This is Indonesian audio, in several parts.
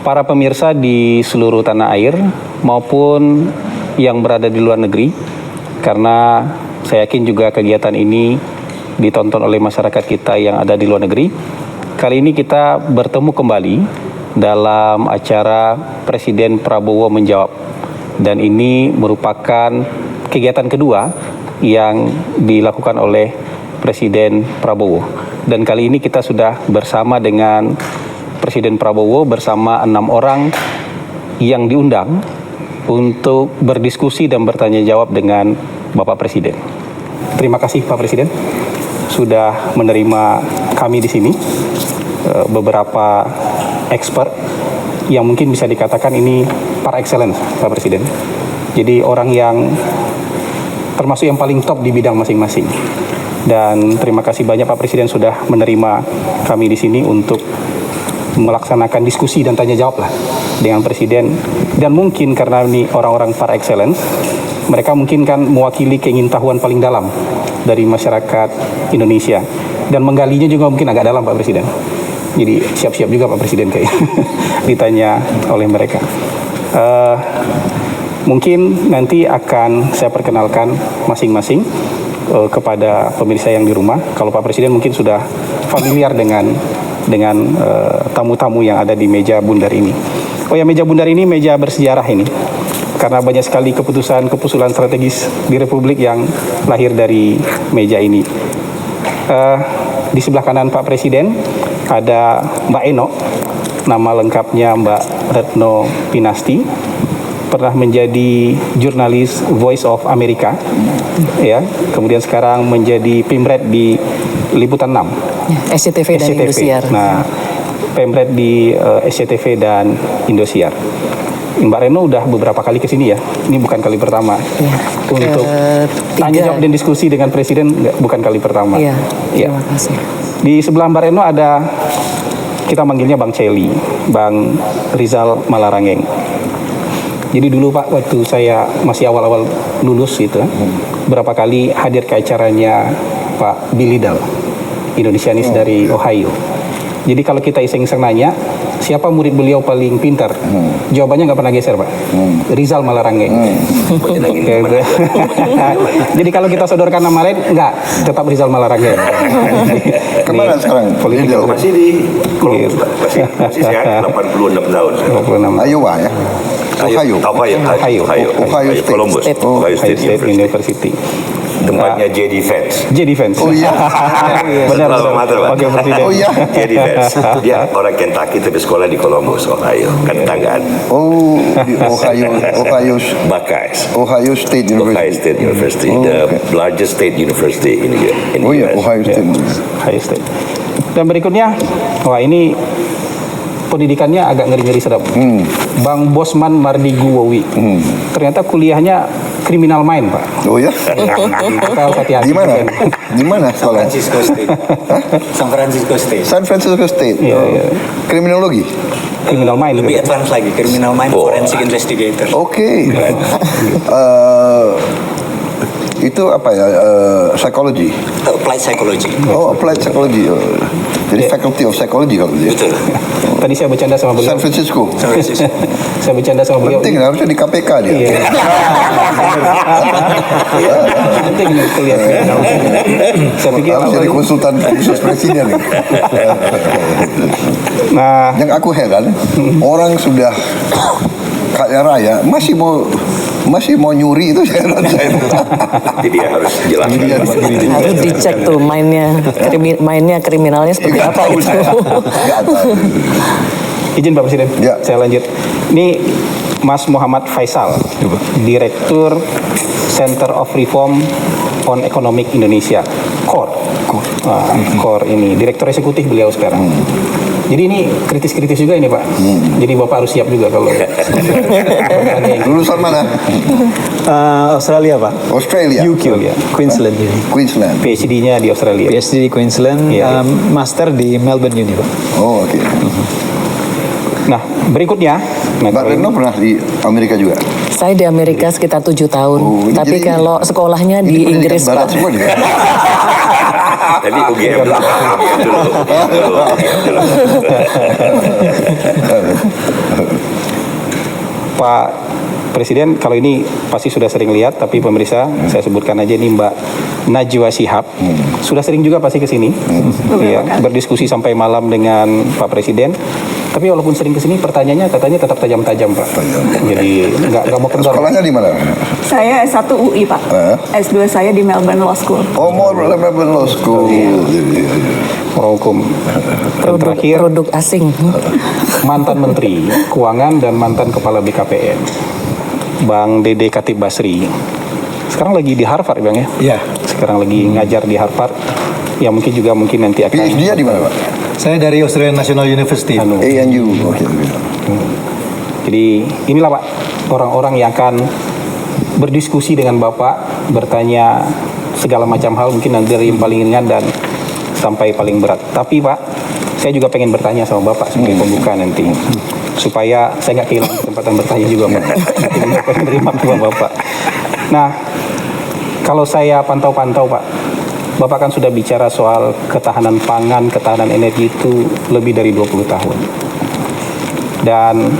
para pemirsa di seluruh tanah air maupun yang berada di luar negeri, karena saya yakin juga kegiatan ini ditonton oleh masyarakat kita yang ada di luar negeri. Kali ini kita bertemu kembali dalam acara Presiden Prabowo Menjawab, dan ini merupakan kegiatan kedua yang dilakukan oleh Presiden Prabowo. Dan kali ini kita sudah bersama dengan Presiden Prabowo bersama 6 orang yang diundang untuk berdiskusi dan bertanya jawab dengan Bapak Presiden. Terima kasih Pak Presiden sudah menerima kami di sini. Beberapa expert yang mungkin bisa dikatakan ini par excellence Pak Presiden. Jadi orang yang termasuk yang paling top di bidang masing-masing. Dan terima kasih banyak Pak Presiden sudah menerima kami di sini untuk melaksanakan diskusi dan tanya jawab lah dengan Presiden. Dan mungkin karena ini orang-orang par excellence, mereka mungkin kan mewakili keingintahuan paling dalam dari masyarakat Indonesia. Dan menggalinya juga mungkin agak dalam Pak Presiden. Jadi siap-siap juga Pak Presiden kayak ditanya oleh mereka. Mungkin nanti akan saya perkenalkan masing-masing kepada pemirsa yang di rumah. Kalau Pak Presiden mungkin sudah familiar dengan tamu-tamu yang ada di meja bundar ini. Oh ya, meja bundar ini meja bersejarah ini, karena banyak sekali keputusan strategis di Republik yang lahir dari meja ini. Di sebelah kanan Pak Presiden ada Mbak Eno, nama lengkapnya Mbak Retno Pinasti, pernah menjadi jurnalis Voice of America, ya. Kemudian sekarang menjadi Pemret di Liputan 6, SCTV dan Indosiar. Nah, Pemret di SCTV dan Indosiar. Mbak Reno udah beberapa kali ke sini ya. Ini bukan kali pertama. Ya, untuk tanya jawab dan diskusi dengan Presiden bukan kali pertama. Iya. Terima kasih. Di sebelah Mbak Reno ada, kita manggilnya Bang Celi, Bang Rizal Malarangeng. Jadi dulu Pak, waktu saya masih awal-awal lulus gitu, berapa kali hadir ke acaranya Pak Billy Dahl, Indonesianis dari Ohio. Jadi kalau kita iseng-iseng nanya, siapa murid beliau paling pintar? Jawabannya nggak pernah geser Pak. Rizal Malarangeng. Jadi kalau kita sodorkan nama lain, nggak, tetap Rizal Malarangeng. Kemana sekarang? Masih di Columbus, masih sehat, 86 tahun. 86. Iowa ya? Ohio State. Columbus, Ohio State University. Tempatnya JD Vance. JD Vance. Oh iya. Benar. Wakil Presiden. Oh iya. JD Vance. Dia orang Kentucky tapi sekolah di Columbus, Ohio. Kan tetanggaan. Oh, di Buckeyes. Ohio State University. Ohio State University, the largest state university in the US. Ohio State. Ohio State. Dan berikutnya, wah ini pendidikannya agak ngeri-ngeri sedap. Bang Bosman Mardiguwowi. Ternyata kuliahnya criminal mind, Pak. Oh ya? Hati-hati. Di mana? Di mana sekolah? San Francisco State. San Francisco State. Iya. Kriminologi. Criminal mind. Lebih advance lagi, criminal mind forensic investigator. Oke. Itu apa ya? Psychology. Applied psychology. Oh, applied psychology. Jadi faculty of psychology kalau dia. Betul. Tadi saya bercanda sama beliau. San Francisco. Saya bercanda sama beliau. Penting, harusnya di KPK dia. Iya. Penting nih kuliah. Saya pikir harus jadi konsultan khusus presiden nih. Nah, yang aku heran, orang sudah kaya raya masih mau nyuri, itu heran saya. Jadi dia harus jelaskan. Harus dicek tuh mainnya kriminalnya seperti apa itu. Izin Pak Presiden, Ya. saya lanjut. Ini Mas Muhammad Faisal, Direktur Center of Reform on Economic Indonesia, CORE. CORE ini, Direktur Eksekutif beliau sekarang. Jadi ini kritis-kritis juga ini Pak. Jadi Bapak harus siap juga kalau. Lulusan mana? Australia Pak. Australia. UQ ya, Queensland. Queensland. PhD-nya di Australia. PhD di Queensland, Iya. Master di Melbourne Uni Pak. Oh, oke. Nah, berikutnya. Mbak Retno pernah di Amerika juga? Saya di Amerika sekitar 7 tahun. Oh, Tapi jadi kalau sekolahnya di Ini Inggris pendidikan barat Pak. semua nih. Jadi UGM dulu. Pak Presiden, kalau ini pasti sudah sering lihat, tapi pemirsa, saya sebutkan aja ini Mbak Najwa Shihab. Sudah sering juga pasti ke sini, ya, berdiskusi sampai malam dengan Pak Presiden. Tapi walaupun sering ke sini, pertanyaannya katanya tetap tajam-tajam, Pak. Jadi nggak mau kendor. Sekolahnya di mana? Saya S1 UI, Pak. S2 saya di Melbourne Law School. Oh, mau Melbourne Law School. Orang hukum. Dan terakhir, Produk asing. mantan Menteri Keuangan dan mantan Kepala BKPN, Bang Dede Khatib Basri. Sekarang lagi di Harvard, Bang ya? Iya. Sekarang lagi ngajar di Harvard. Ya mungkin nanti akan. PhD-nya di mana, Pak? Saya dari Australian National University. ANU. Oke. Jadi inilah Pak, orang-orang yang akan berdiskusi dengan Bapak, bertanya segala macam hal, mungkin nanti dari yang paling ringan dan sampai paling berat. Tapi Pak, saya juga pengen bertanya sama Bapak sebagai pembuka nanti, supaya saya nggak kehilangan kesempatan bertanya juga Pak. Bapak menerima sama Bapak. Nah, kalau saya pantau-pantau Pak, Bapak kan sudah bicara soal ketahanan pangan, ketahanan energi itu lebih dari 20 tahun. Dan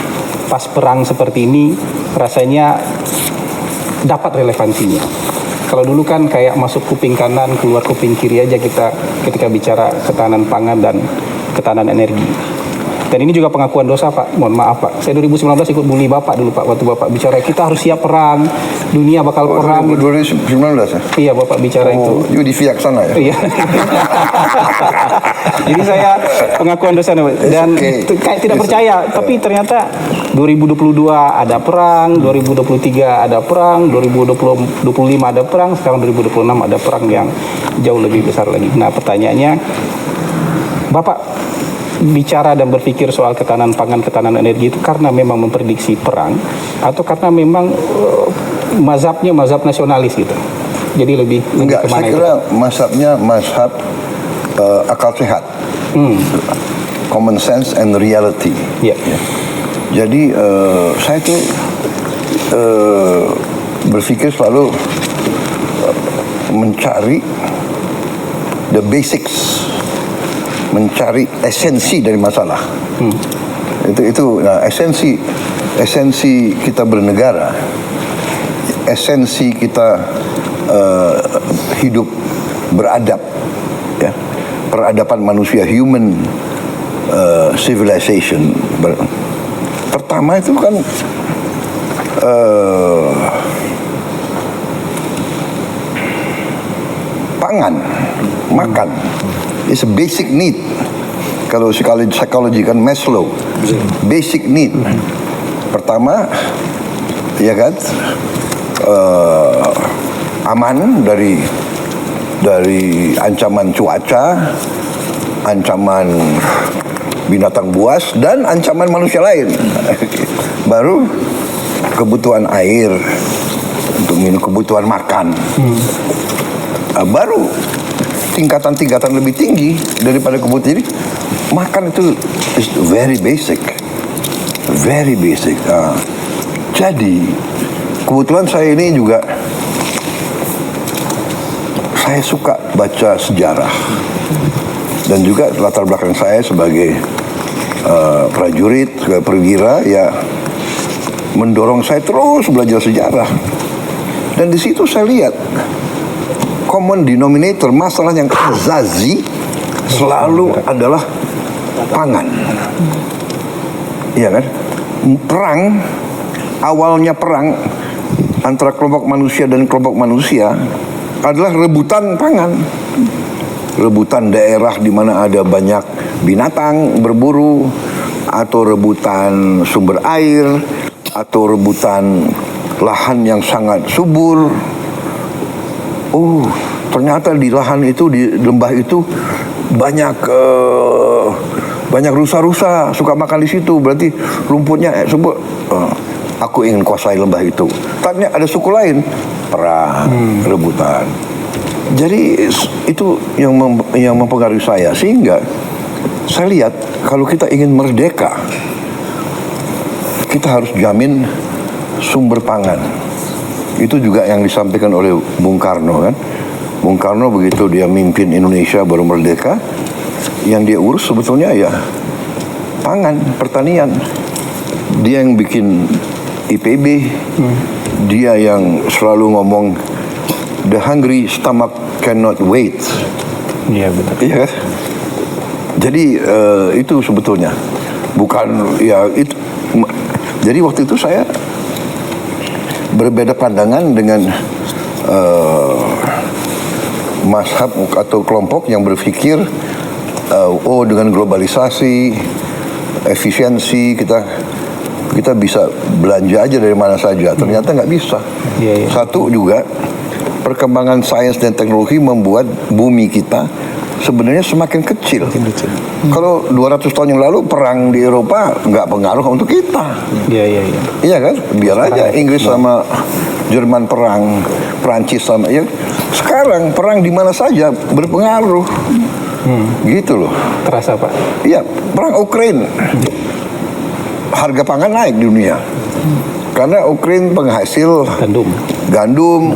pas perang seperti ini rasanya dapat relevansinya. Kalau dulu kan kayak masuk kuping kanan, keluar kuping kiri aja kita ketika bicara ketahanan pangan dan ketahanan energi. Dan ini juga pengakuan dosa Pak, mohon maaf Pak. Saya 2019 ikut bully Bapak dulu Pak, waktu Bapak bicara kita harus siap perang, dunia bakal perang. 2019 ya? Iya Bapak bicara itu. Oh, di Fiak sana ya? Iya. Jadi saya pengakuan dosa dan kayak tidak percaya, tapi ternyata 2022 ada perang, 2023 ada perang, 2025 ada perang, sekarang 2026 ada perang yang jauh lebih besar lagi. Nah, pertanyaannya, Bapak bicara dan berpikir soal ketahanan pangan, ketahanan energi itu karena memang memprediksi perang atau karena memang mazhabnya mazhab nasionalis gitu? Jadi lebih Enggak, kemana saya itu? kira mazhabnya mazhab akal sehat, common sense and reality. Iya. Jadi saya tuh berpikir selalu mencari the basics, mencari esensi dari masalah. Itu nah, esensi kita bernegara, esensi kita hidup beradab, ya, peradaban manusia, human civilization. Pertama itu kan pangan, makan. It's a basic need. Kalau psikologi kan Maslow, basic need. Pertama, ya kan, aman dari ancaman cuaca, ancaman binatang buas, dan ancaman manusia lain. Baru kebutuhan air untuk minum, kebutuhan makan. Baru tingkatan-tingkatan lebih tinggi daripada kebutuhan ini, makan itu is very basic. Jadi kebetulan saya ini juga saya suka baca sejarah, dan juga latar belakang saya sebagai prajurit, sebagai perwira, ya mendorong saya terus belajar sejarah. Dan di situ saya lihat common denominator, masalah yang azazi selalu adalah pangan. Iya kan? Perang, awalnya perang antara kelompok manusia dan kelompok manusia adalah rebutan pangan. Rebutan daerah di mana ada banyak binatang berburu, atau rebutan sumber air, atau rebutan lahan yang sangat subur. Oh, ternyata di lahan itu, di lembah itu banyak rusa-rusa suka makan di situ. Berarti rumputnya subur. Aku ingin kuasai lembah itu. Tanya ada suku lain, perang, rebutan. Jadi itu yang mempengaruhi saya, sehingga saya lihat kalau kita ingin merdeka, kita harus jamin sumber pangan. Itu juga yang disampaikan oleh Bung Karno kan. Bung Karno begitu dia mimpin Indonesia baru merdeka, yang dia urus sebetulnya ya pangan, pertanian. Dia yang bikin IPB, dia yang selalu ngomong the hungry stomach cannot wait. Iya betul. Iya kan? Jadi itu sebetulnya bukan ya itu. Jadi waktu itu saya berbeda pandangan dengan mazhab atau kelompok yang berpikir dengan globalisasi, efisiensi kita bisa belanja aja dari mana saja. Ternyata nggak bisa. Iya. Satu juga perkembangan sains dan teknologi membuat bumi kita sebenarnya semakin kecil. Kalau 200 tahun yang lalu perang di Eropa nggak pengaruh untuk kita. Iya. Iya kan? Biar aja Inggris sama Jerman perang, Prancis sama ya. Sekarang perang di mana saja berpengaruh. Gitu loh. Terasa Pak. Iya, perang Ukraina. Harga pangan naik di dunia. Karena Ukraina penghasil gandum,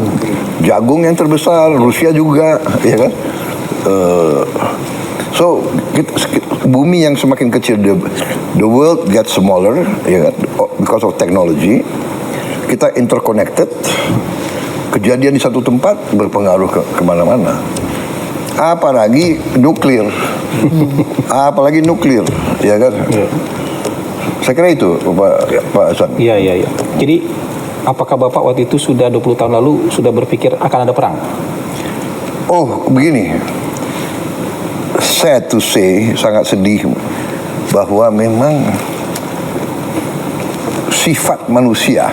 jagung yang terbesar, Rusia juga, ya kan? So bumi yang semakin kecil, the world gets smaller, ya kan? Because of technology. Kita interconnected. Kejadian di satu tempat berpengaruh ke mana-mana. Apalagi nuklir, ya kan? Saya kira itu, Pak Hasan. Iya. Jadi, apakah Bapak waktu itu sudah 20 tahun lalu sudah berpikir akan ada perang? Oh, begini. Sad to say, sangat sedih bahwa memang sifat manusia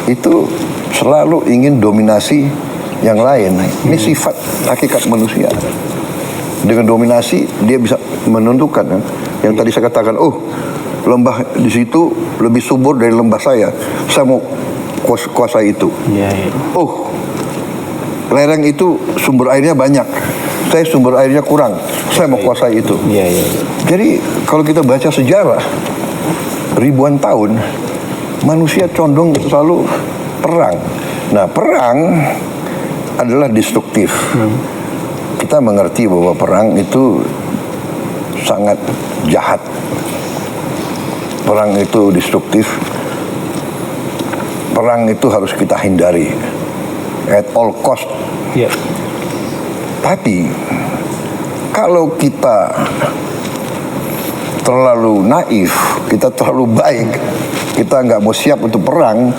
itu selalu ingin dominasi yang lain. Ini sifat hakikat manusia. Dengan dominasi dia bisa menentukan kan? Yang tadi saya katakan, lembah di situ lebih subur dari lembah saya mau kuasai itu. Iya. Lereng itu sumber airnya banyak, saya sumber airnya kurang, saya mau kuasai itu. Iya. Jadi kalau kita baca sejarah ribuan tahun, manusia condong selalu perang. Nah, perang adalah destruktif. Kita mengerti bahwa perang itu sangat jahat. Perang itu destruktif. Perang itu harus kita hindari at all cost. Iya. Tapi kalau kita terlalu naif, kita terlalu baik, kita nggak mau siap untuk perang,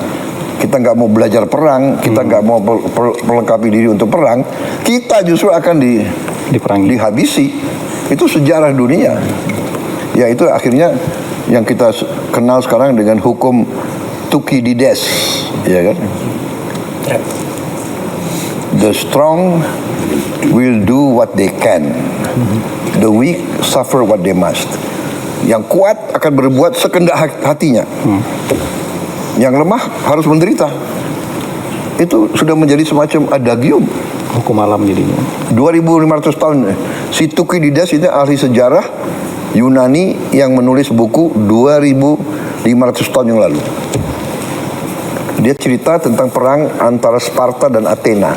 kita nggak mau belajar perang, kita nggak mau melengkapi diri untuk perang, kita justru akan dihabisi. Itu sejarah dunia. Ya itu akhirnya yang kita kenal sekarang dengan hukum Thukydides, ya kan? The strong will do what they can, the weak suffer what they must. Yang kuat akan berbuat sekendak hatinya, yang lemah harus menderita. Itu sudah menjadi semacam adagium. Hukum alam jadinya. 2500 tahun. Si Thukydides itu ahli sejarah Yunani yang menulis buku 2500 tahun yang lalu. Dia cerita tentang perang antara Sparta dan Athena.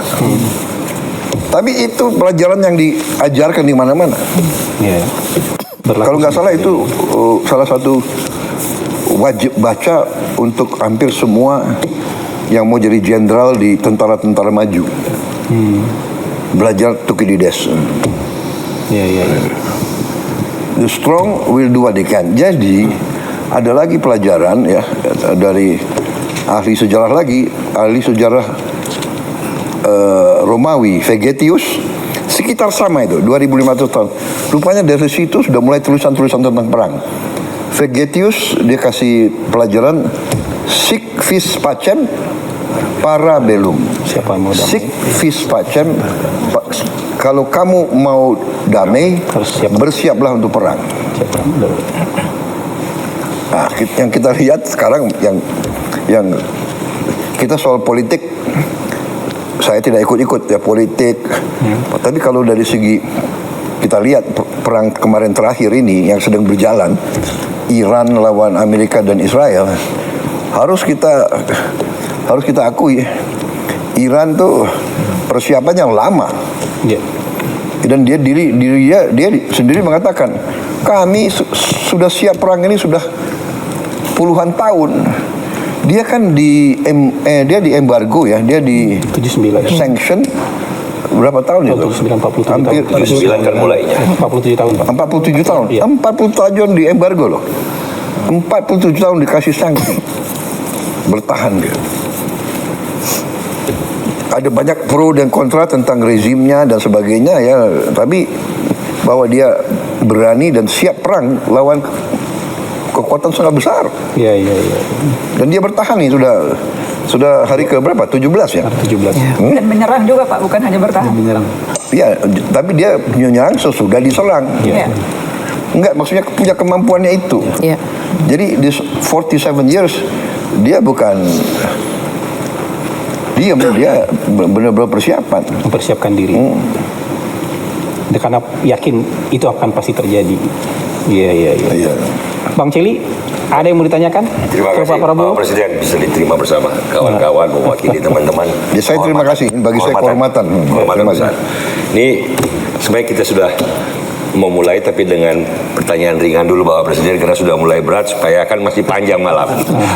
Tapi itu pelajaran yang diajarkan di mana-mana. Iya. Kalau nggak salah itu salah satu wajib baca untuk hampir semua yang mau jadi jenderal di tentara-tentara maju. Belajar Thukydides. Iya. The strong will do what they can. Jadi ada lagi pelajaran ya dari ahli sejarah Romawi, Vegetius, sekitar sama itu 2500 tahun. Rupanya dari situ sudah mulai tulisan-tulisan tentang perang. Vegetius dia kasih pelajaran sic vis pacem para bellum. Siapa yang mau damai? Sic vis pacem, kalau kamu mau damai, bersiaplah untuk perang. Nah, yang kita lihat sekarang yang kita soal politik, saya tidak ikut-ikut ya politik. Tapi kalau dari segi kita lihat perang kemarin terakhir ini yang sedang berjalan, Iran lawan Amerika dan Israel, harus kita akui Iran tuh persiapan yang lama. Ya. Dan dia sendiri mengatakan, kami sudah siap perang ini sudah puluhan tahun. Dia kan dia di embargo ya, dia di 79. sanction berapa tahun itu? 49, 47 Hampir tahun. 79 kan mulainya. 47 tahun, Pak. 47 tahun. Iya. 40 tahun di embargo loh. 47 tahun dikasih sanksi. Bertahan dia. Ada banyak pro dan kontra tentang rezimnya dan sebagainya ya, tapi bahwa dia berani dan siap perang lawan kekuatan sangat besar. Iya. Dan dia bertahan nih sudah hari ke berapa? 17 ya? 17. Dan menyerang juga Pak, bukan hanya bertahan. Menyerang. Iya, tapi dia menyerang sesudah diserang. Iya. Iya. Enggak, maksudnya punya kemampuannya itu. Iya. Jadi di 47 years dia bukan diam, dia benar-benar persiapan. Mempersiapkan diri. Karena yakin itu akan pasti terjadi. Iya. Iya. Bang Celi, ada yang mau ditanyakan? Terima ke kasih Pak Prabowo? Pak Presiden bisa diterima bersama kawan-kawan mewakili teman-teman. Ya, saya terima kasih. Bagi saya kehormatan. Kehormatan Terima kasih. besar. Ini sebenarnya kita sudah mau mulai tapi dengan pertanyaan ringan dulu Bapak Presiden karena sudah mulai berat supaya kan masih panjang malam.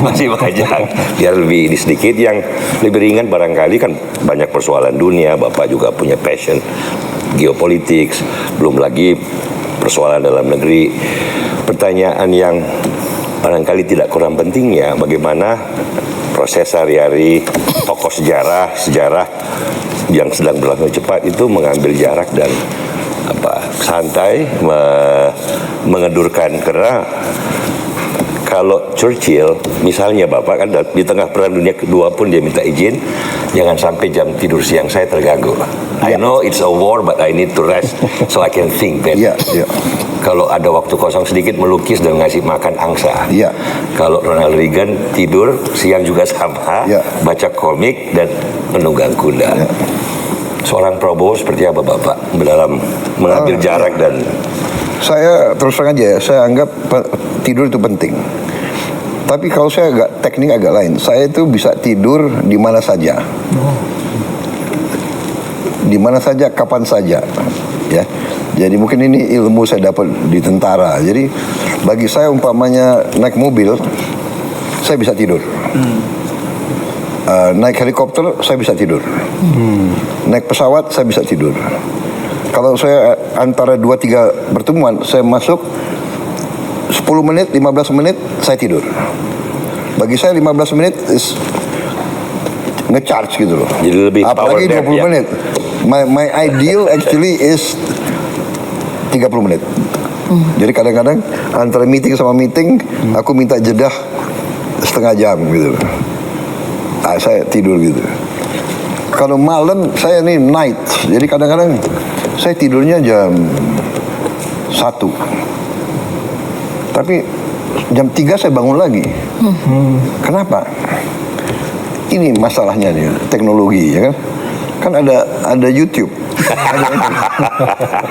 Masih panjang. Biar lebih sedikit yang lebih ringan barangkali kan banyak persoalan dunia, Bapak juga punya passion geopolitik, belum lagi persoalan dalam negeri. Pertanyaan yang barangkali tidak kurang pentingnya bagaimana proses sehari-hari tokoh sejarah yang sedang berlangsung cepat itu mengambil jarak dan santai mengedurkan, karena kalau Churchill misalnya Bapak kan di tengah perang dunia kedua pun dia minta izin jangan sampai jam tidur siang saya terganggu. I know it's a war but I need to rest so I can think better. Iya. Kalau ada waktu kosong sedikit melukis dan ngasih makan angsa. Iya. Kalau Ronald Reagan tidur siang juga sama, Iya. baca komik dan menunggang kuda. Iya. Seorang Prabowo seperti apa Bapak dalam mengambil jarak dan Saya terus terang aja ya, saya anggap tidur itu penting. Tapi kalau saya teknik agak lain. Saya itu bisa tidur di mana saja. Di mana saja, kapan saja. Ya. Jadi mungkin ini ilmu saya dapat di tentara. Jadi bagi saya umpamanya naik mobil, saya bisa tidur. Naik helikopter, saya bisa tidur. Naik pesawat, saya bisa tidur. Kalau saya antara 2-3 pertemuan, saya masuk 10 menit, 15 menit, saya tidur. Bagi saya 15 menit is nge-charge gitu loh. Jadi lebih apalagi power nap, 20 ya? menit. My ideal actually is 30 menit. Jadi kadang-kadang antara meeting sama meeting, aku minta jeda setengah jam gitu. Saya tidur gitu. Kalau malam saya ini night, jadi kadang-kadang saya tidurnya jam 1. Tapi jam 3 saya bangun lagi. Kenapa? Ini masalahnya nih, teknologi ya kan? Kan ada YouTube.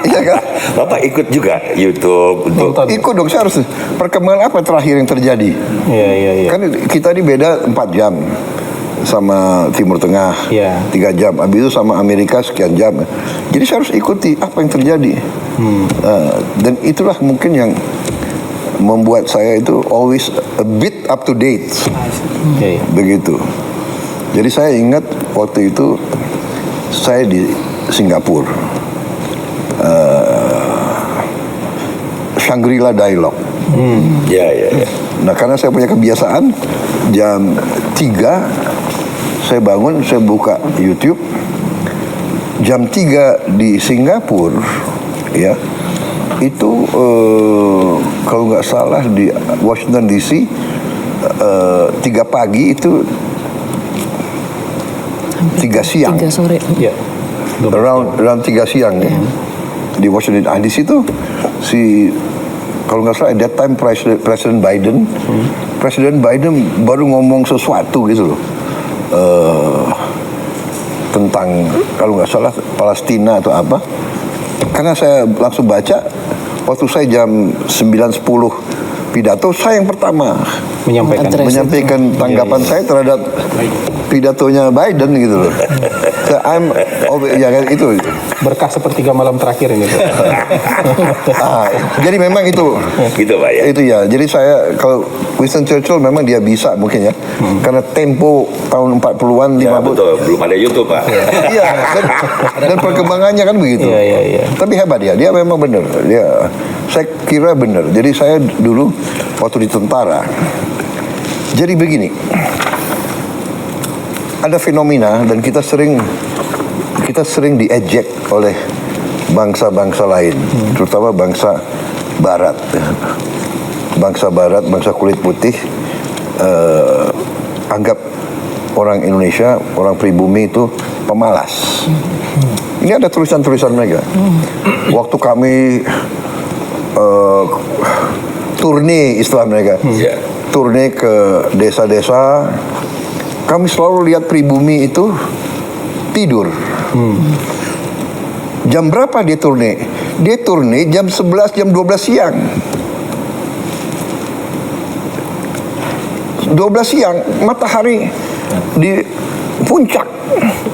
Iya kan? Bapak ikut juga YouTube untuk Ikut dong, saya harus perkembangan apa terakhir yang terjadi. Iya. Kan kita ini beda 4 jam sama Timur Tengah, Iya. 3 jam. Habis itu sama Amerika sekian jam. Jadi saya harus ikuti apa yang terjadi. Dan itulah mungkin yang membuat saya itu always a bit up to date. Iya. Begitu. Jadi saya ingat waktu itu saya di Singapura, Shangri-La Dialogue. ya. Nah karena saya punya kebiasaan jam 3 saya bangun, saya buka YouTube. Jam 3 di Singapura ya, itu kalau nggak salah di Washington DC 3 pagi itu 3 siang. 3 sore. Iya. Around 3 siang ya. Di Washington. Di situ si kalau nggak salah at that time Presiden Biden baru ngomong sesuatu gitu loh, tentang kalau nggak salah Palestina atau apa. Karena saya langsung baca waktu saya jam 9.10 pidato, saya yang pertama Menyampaikan. Address. menyampaikan tanggapan saya terhadap pidatonya Biden gitu loh. Ya kan itu. Berkah sepertiga malam terakhir ini, Pak. Jadi memang itu. Gitu Pak ya. Itu ya. Jadi saya kalau Winston Churchill memang dia bisa mungkin ya. Karena tempo tahun 40-an, 50. Ya, betul, belum ada YouTube Pak. Iya, dan perkembangannya kan begitu. Iya. Tapi hebat dia memang benar. Saya kira benar. Jadi saya dulu waktu di tentara. Jadi begini. Ada fenomena dan kita sering diejek oleh bangsa-bangsa lain, terutama bangsa Barat. Bangsa Barat, bangsa kulit putih anggap orang Indonesia, orang pribumi itu pemalas. Ini ada tulisan-tulisan mereka. Waktu kami turne istilah mereka, turne ke desa-desa, kami selalu lihat pribumi itu tidur. Jam berapa dia turne? Dia turne jam 11, jam 12 siang. 12 siang, matahari di puncak.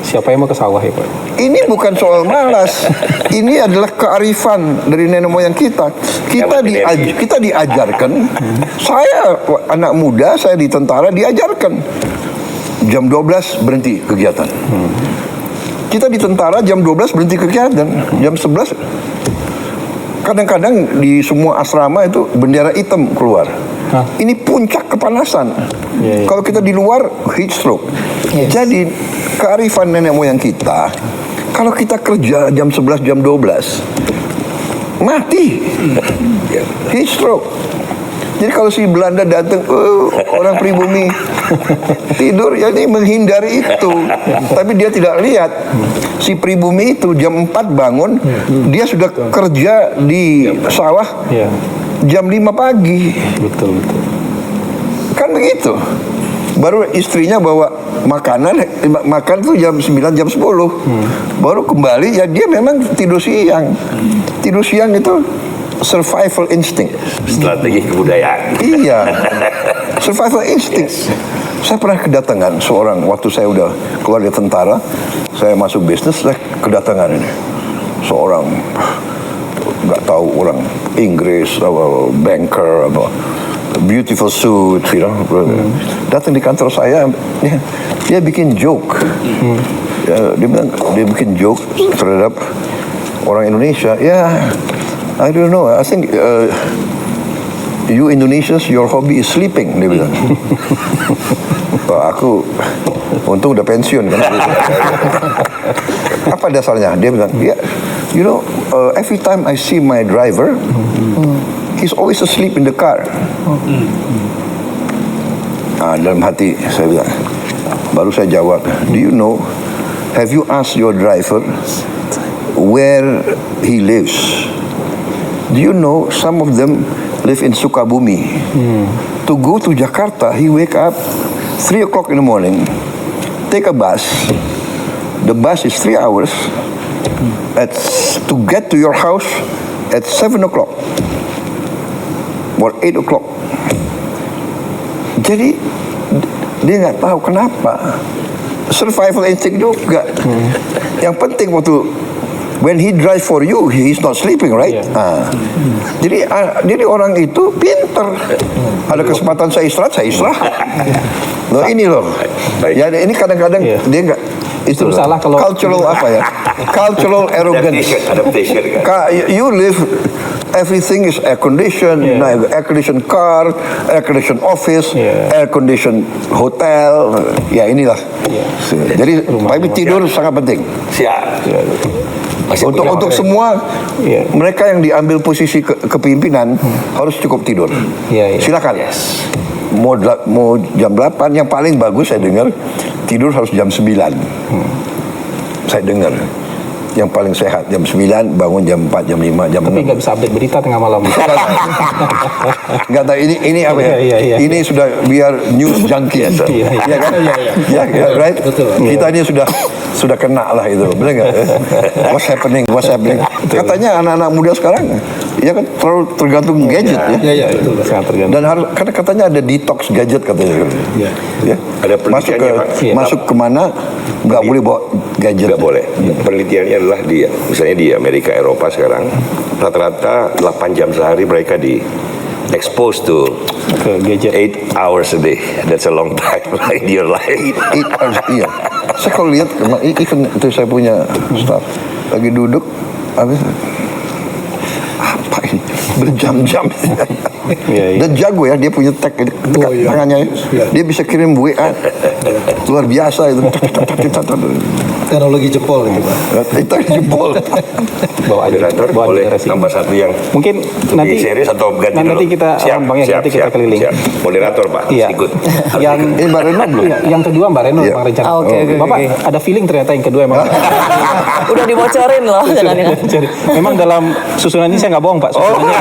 Siapa yang mau ke sawah ya, Pak? Ini bukan soal malas. Ini adalah kearifan dari nenek moyang kita. Kita diajarkan. Saya anak muda, saya di tentara diajarkan. Jam 12 berhenti kegiatan. Kita di tentara jam 12 berhenti kegiatan. Jam 11 kadang-kadang di semua asrama itu bendera hitam keluar. Ini puncak kepanasan. Kalau kita di luar heat stroke. Jadi kearifan nenek moyang kita, kalau kita kerja jam 11 jam 12 mati. Heat stroke. Jadi kalau si Belanda datang, orang pribumi tidur, ya ini menghindari itu. Tapi dia tidak lihat si pribumi itu jam 4 bangun, dia sudah kerja di sawah jam 5 pagi. Betul. Kan begitu. Baru istrinya bawa makan tuh jam 9, jam 10. Baru kembali, ya dia memang tidur siang. Tidur siang itu survival instinct. Strategi kebudayaan. Iya. Survival instinct. Saya pernah kedatangan seorang, waktu saya udah keluar dari tentara, saya masuk bisnis, saya kedatangan ini seorang, nggak tahu orang Inggris, banker, beautiful suit, datang di kantor saya, dia bikin joke. Dia bikin joke terhadap orang Indonesia. I don't know. I think you Indonesians, your hobby is sleeping, dia bilang. Aku untung udah pensiun kan. Apa dasarnya? Dia bilang, every time I see my driver, he's always asleep in the car. Dalam hati saya bilang, baru saya jawab, do you know, have you asked your driver where he lives? Do you know some of them live in Sukabumi? To go to Jakarta, he wake up 3 o'clock in the morning, take a bus. The bus is 3 hours. To get to your house at 7 o'clock or 8 o'clock. Jadi dia nggak tahu kenapa. Survival instinct juga. Yang penting waktu when he drive for you, he's not sleeping, right? Jadi orang itu pinter. Ada kesempatan saya istirahat. Loh ini loh. Ya ini kadang-kadang dia nggak. Itu salah kalau cultural apa ya? Cultural arrogance. Adaptation kan. You live, everything is air conditioned, air conditioned car, air conditioned office, air conditioned hotel. Ya inilah. Jadi tapi tidur sangat penting. Siap. Untuk semua mereka yang diambil posisi kepemimpinan harus cukup tidur. Silakan. Mau jam 8, yang paling bagus saya dengar tidur harus jam 9. Saya dengar yang paling sehat jam 9, bangun jam 4, jam 5, jam 6. Tapi nggak bisa update berita tengah malam. Nggak tahu ini apa ya? Ini sudah biar news junkie ya, iya kan? Iya, right? Betul. Kita ini sudah kena lah itu, benar nggak? What's happening? Katanya anak-anak muda sekarang, ya kan terlalu tergantung gadget ya. Iya, itu Sangat tergantung. Dan harus, karena katanya ada detox gadget katanya. Ya. Ada penelitiannya, Pak. Masuk kemana nggak boleh bawa gadget. Nggak boleh. Penelitiannya adalah misalnya di Amerika, Eropa sekarang rata-rata 8 jam sehari mereka di exposed to Ke gadget. 8 hours a day. That's a long time in your life. Iya. Saya kalau lihat, even itu saya punya staff lagi duduk, habis apa ini berjam-jam. Iya. Dan jago ya, dia punya tag tangannya ya. Dia bisa kirim WA luar biasa itu. Teknologi jempol itu Pak. Itu jempol. Bawa aja. Moderator Bawa boleh generasi. tambah satu yang Mungkin nanti lebih serius atau ganti dulu? nanti kita Bang ya, nanti kita keliling. Siap. Moderator Pak, Iya. ikut. Yang Mbak Reno belum? Iya, yang kedua Mbak Reno, Iya. Bang Rencana. Ah, oke, oke, Bapak oke. ada feeling ternyata yang kedua emang. Udah dibocorin loh jangan-jangan. Jadi, memang dalam susunan ini saya nggak bohong Pak. Susunannya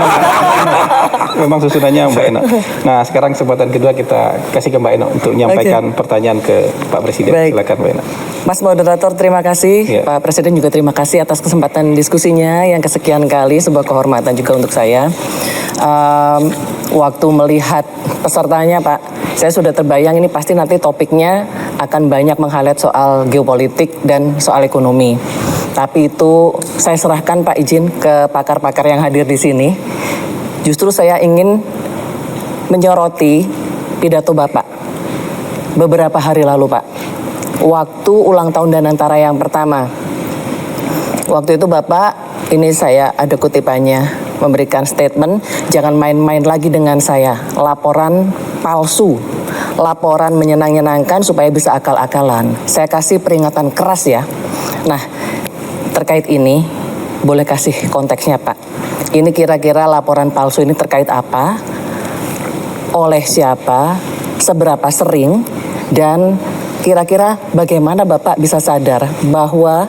memang susunannya Mbak Eno. Nah sekarang kesempatan kedua kita kasih ke Mbak Eno untuk menyampaikan pertanyaan ke Pak Presiden. Baik. Silakan Mbak Eno. Mas Moderator, terima kasih. Iya. Pak Presiden juga terima kasih atas kesempatan diskusinya yang kesekian kali, sebuah kehormatan juga untuk saya. Waktu melihat pesertanya Pak, saya sudah terbayang ini pasti nanti topiknya akan banyak meng-highlight soal geopolitik dan soal ekonomi. Tapi itu saya serahkan Pak izin ke pakar-pakar yang hadir di sini. Justru saya ingin menyoroti pidato Bapak beberapa hari lalu Pak. Waktu ulang tahun Danantara yang pertama. Waktu itu Bapak, ini saya ada kutipannya, memberikan statement, jangan main-main lagi dengan saya. Laporan palsu, laporan menyenang-nyenangkan supaya bisa akal-akalan. Saya kasih peringatan keras ya. Nah, terkait ini, boleh kasih konteksnya Pak. Ini kira-kira laporan palsu ini terkait apa? Oleh siapa? Seberapa sering? Dan kira-kira bagaimana Bapak bisa sadar bahwa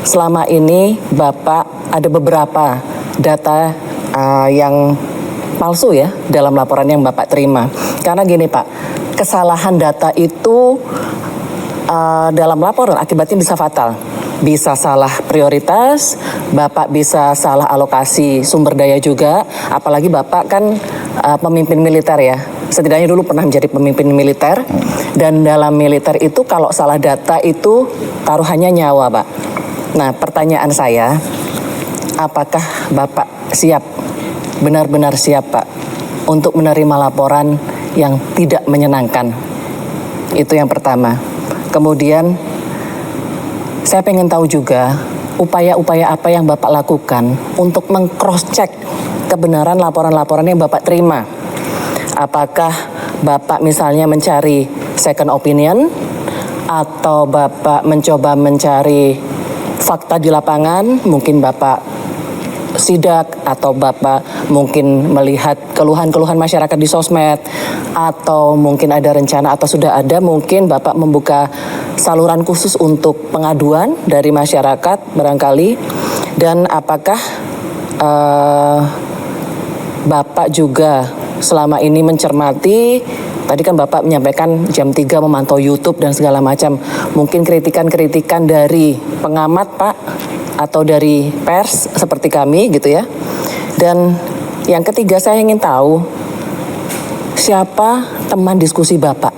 selama ini Bapak ada beberapa data yang palsu ya dalam laporan yang Bapak terima. Karena gini Pak, kesalahan data itu dalam laporan akibatnya bisa fatal. Bisa salah prioritas, Bapak bisa salah alokasi sumber daya juga. Apalagi Bapak kan pemimpin militer ya. Setidaknya dulu pernah menjadi pemimpin militer. Dan dalam militer itu kalau salah data itu taruhannya nyawa Pak. Nah pertanyaan saya, apakah Bapak siap, benar-benar siap Pak, untuk menerima laporan yang tidak menyenangkan? Itu yang pertama. Kemudian saya pengen tahu juga upaya-upaya apa yang Bapak lakukan untuk meng-cross-check kebenaran laporan-laporan yang Bapak terima. Apakah Bapak misalnya mencari second opinion atau Bapak mencoba mencari fakta di lapangan, mungkin Bapak sidak atau Bapak mungkin melihat keluhan-keluhan masyarakat di sosmed atau mungkin ada rencana atau sudah ada mungkin Bapak membuka saluran khusus untuk pengaduan dari masyarakat barangkali. Dan apakah Bapak juga selama ini mencermati, tadi kan Bapak menyampaikan jam 3 memantau YouTube dan segala macam, mungkin kritikan-kritikan dari pengamat Pak atau dari pers seperti kami gitu ya. Dan yang ketiga saya ingin tahu siapa teman diskusi Bapak.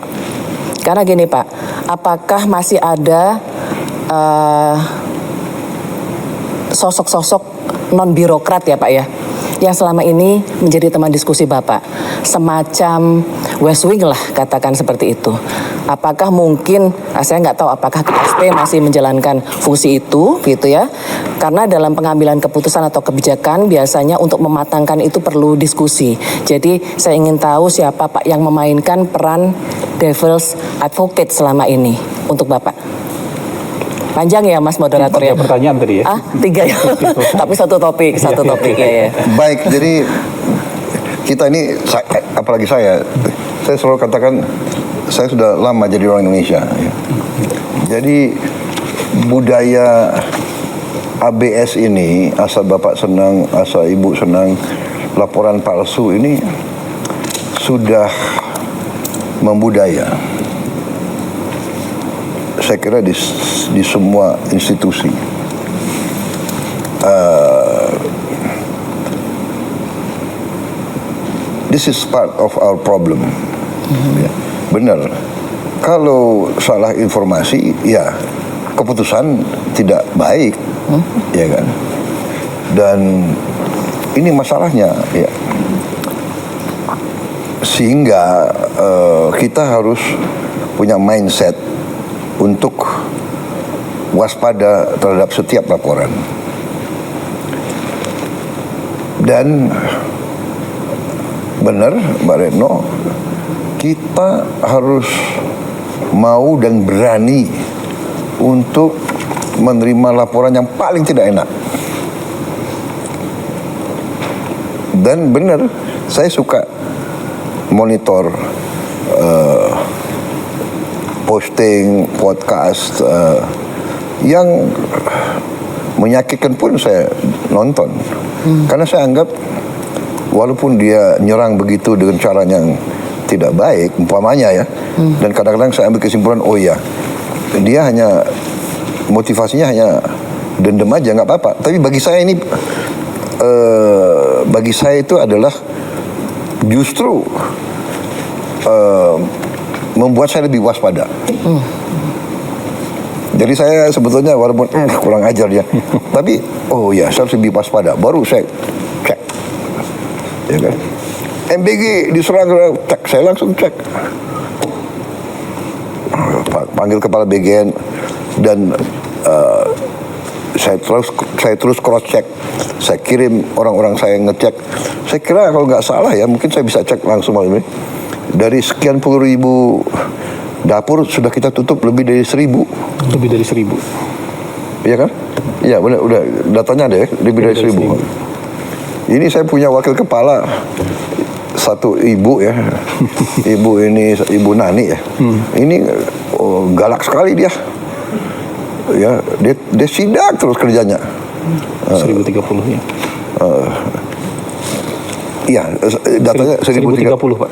Karena gini Pak, apakah masih ada sosok-sosok non birokrat ya Pak ya, yang selama ini menjadi teman diskusi Bapak, semacam West Wing lah katakan seperti itu. Apakah mungkin, saya nggak tahu apakah KSP masih menjalankan fungsi itu gitu ya, karena dalam pengambilan keputusan atau kebijakan biasanya untuk mematangkan itu perlu diskusi. Jadi saya ingin tahu siapa Pak yang memainkan peran devil's advocate selama ini untuk Bapak. Panjang ya Mas Moderator ya? Pertanyaan tadi ya? 3 ya? Tapi satu topik ya. Baik, jadi kita ini, apalagi saya selalu katakan, saya sudah lama jadi orang Indonesia. Ya. Jadi budaya ABS ini, asal Bapak senang, asal Ibu senang, laporan palsu ini sudah membudaya. Saya kira di semua institusi. This is part of our problem. Ya, benar. Kalau salah informasi, ya keputusan tidak baik, ya kan? Dan ini masalahnya, ya. Sehingga kita harus punya mindset untuk waspada terhadap setiap laporan. Dan benar Mbak Retno, kita harus mau dan berani untuk menerima laporan yang paling tidak enak. Dan benar, saya suka monitor posting podcast yang menyakitkan pun saya nonton. Karena saya anggap walaupun dia nyerang begitu dengan cara yang tidak baik, umpamanya ya, dan kadang-kadang saya ambil kesimpulan, oh iya, dia hanya motivasinya hanya dendam aja, nggak apa-apa. Tapi bagi saya ini, bagi saya itu adalah justru membuat saya lebih waspada. Jadi saya sebetulnya walaupun kurang ajar dia, tapi oh ya saya harus lebih waspada. Baru saya cek, ya kan? MBG diserang, cek, saya langsung cek. Panggil kepala BGN dan saya terus cross check. Saya kirim orang-orang saya ngecek. Saya kira kalau nggak salah ya, mungkin saya bisa cek langsung malam ini. Dari sekian puluh ribu dapur sudah kita tutup lebih dari 1.000. Lebih dari 1.000. Iya kan? Iya benar, udah datanya ada ya, lebih dari 1.000. Ini saya punya wakil kepala, satu ibu ya, ibu ini Ibu Nani ya. Ini galak sekali dia. Ya, dia sidak terus kerjanya. 1.030 ya. Iya, datanya 1.030 Pak.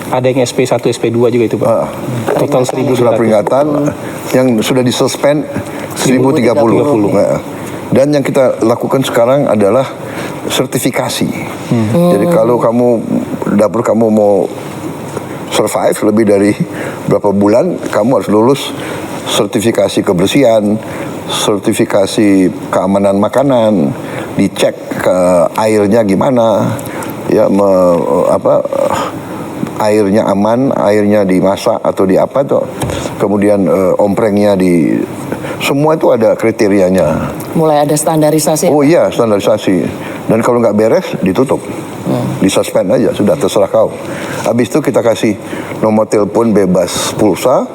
Ada yang SP1, SP2 juga itu Pak. Total 1.000 surat peringatan yang sudah disuspend 1.030. Dan yang kita lakukan sekarang adalah sertifikasi. Jadi kalau dapur kamu mau survive lebih dari berapa bulan, kamu harus lulus sertifikasi kebersihan, sertifikasi keamanan makanan, dicek ke airnya gimana, ya airnya aman, airnya dimasak atau di apa tuh, kemudian omprengnya semua itu ada kriterianya. Mulai ada standarisasi. Oh iya, standarisasi. Dan kalau nggak beres ditutup, disuspend aja, sudah terserah kau. Habis itu kita kasih nomor telepon bebas pulsa,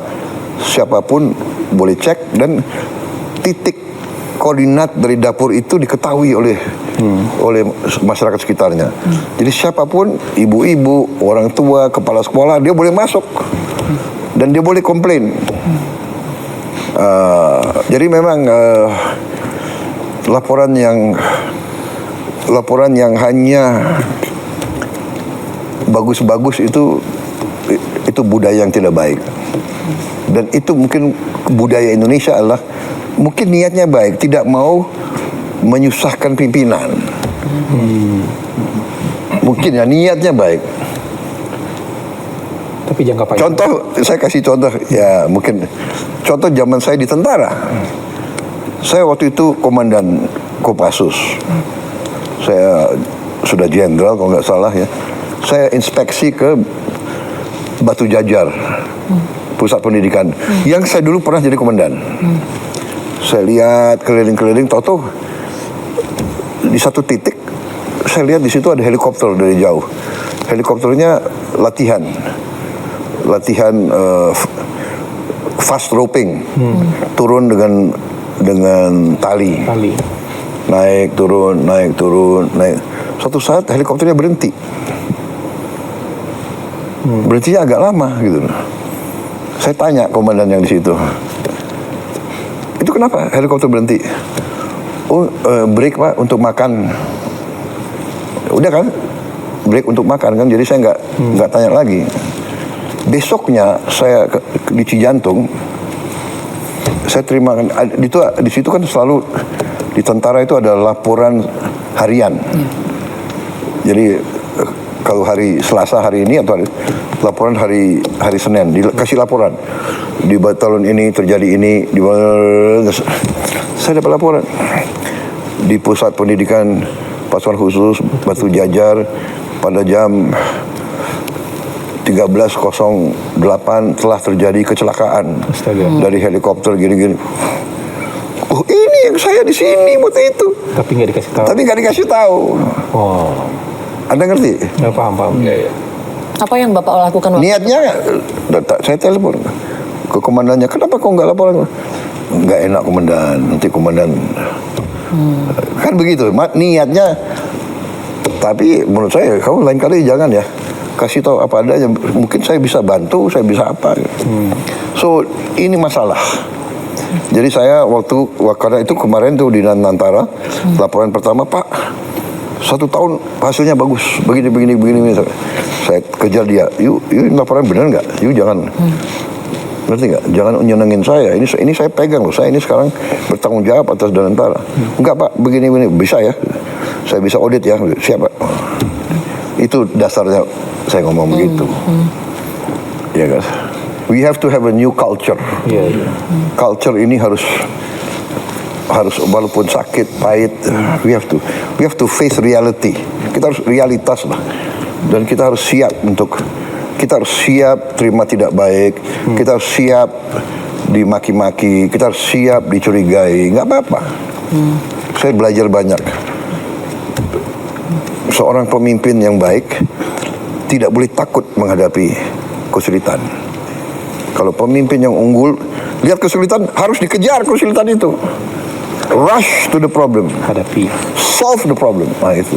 siapapun boleh cek, dan titik koordinat dari dapur itu diketahui oleh masyarakat sekitarnya. Jadi siapapun, ibu-ibu, orang tua, kepala sekolah, dia boleh masuk dan dia boleh komplain. Jadi memang laporan yang hanya bagus-bagus itu budaya yang tidak baik. Dan itu mungkin budaya Indonesia adalah mungkin niatnya baik, tidak mau menyusahkan pimpinan. Mungkin ya niatnya baik. Tapi jangka panjang. Contoh, saya kasih contoh ya, mungkin contoh zaman saya di tentara. Saya waktu itu komandan Kopassus. Saya sudah jenderal kalau nggak salah ya. Saya inspeksi ke Batu Jajar, pusat pendidikan, yang saya dulu pernah jadi komandan. Saya lihat keliling-keliling, tahu di satu titik saya lihat di situ ada helikopter dari jauh. Helikopternya latihan fast roping, turun dengan tali. Naik turun. Suatu saat helikopternya berhenti. Berhentinya agak lama gitu. Saya tanya komandan yang di situ, itu kenapa helikopter berhenti? Oh, break Pak untuk makan. Udah kan, break untuk makan kan. Jadi saya nggak tanya lagi. Besoknya saya di Cijantung, saya terima di situ kan selalu di tentara itu ada laporan harian. Jadi kalau hari Selasa hari ini atau laporan hari Senin, dikasih laporan di batalon ini terjadi ini, saya dapat laporan di pusat pendidikan pasukan khusus Batu Jajar pada jam 13.08 telah terjadi kecelakaan dari helikopter gini-gini. Oh, ini yang saya di sini buat itu. Tapi nggak dikasih tahu. Tapi nggak dikasih tahu. Oh, Anda ngerti? nggak paham. Ya. Apa yang Bapak lakukan waktu Niatnya, saya telepon ke komandannya. Kenapa kau nggak laporan? Nggak enak komandan. Nanti komandan kan begitu. Niatnya. Tapi menurut saya, kamu lain kali jangan ya. Kasih tahu apa adanya. Mungkin saya bisa bantu, saya bisa apa. So ini masalah. Jadi saya karena itu kemarin tuh di Nantara, laporan pertama, Pak, 1 tahun hasilnya bagus, begini. Saya kejar dia, yuk laporan benar nggak? Yuk jangan, ngerti nggak? Jangan nyenengin saya. Ini saya pegang loh. Saya ini sekarang bertanggung jawab atas Nantara. Enggak Pak, begini bisa ya? Saya bisa audit ya. Siapa? Itu dasarnya saya ngomong begitu. Ya kan? We have to have a new culture. Culture ini harus walaupun sakit, pahit, we have to face reality. Kita harus realitas lah. Dan kita harus siap kita harus siap terima tidak baik, kita harus siap dimaki-maki, kita harus siap dicurigai, nggak apa-apa. Saya belajar banyak. Seorang pemimpin yang baik tidak boleh takut menghadapi kesulitan. Kalau pemimpin yang unggul, lihat kesulitan, harus dikejar kesulitan itu. Rush to the problem. Hadapi. Solve the problem. Nah itu.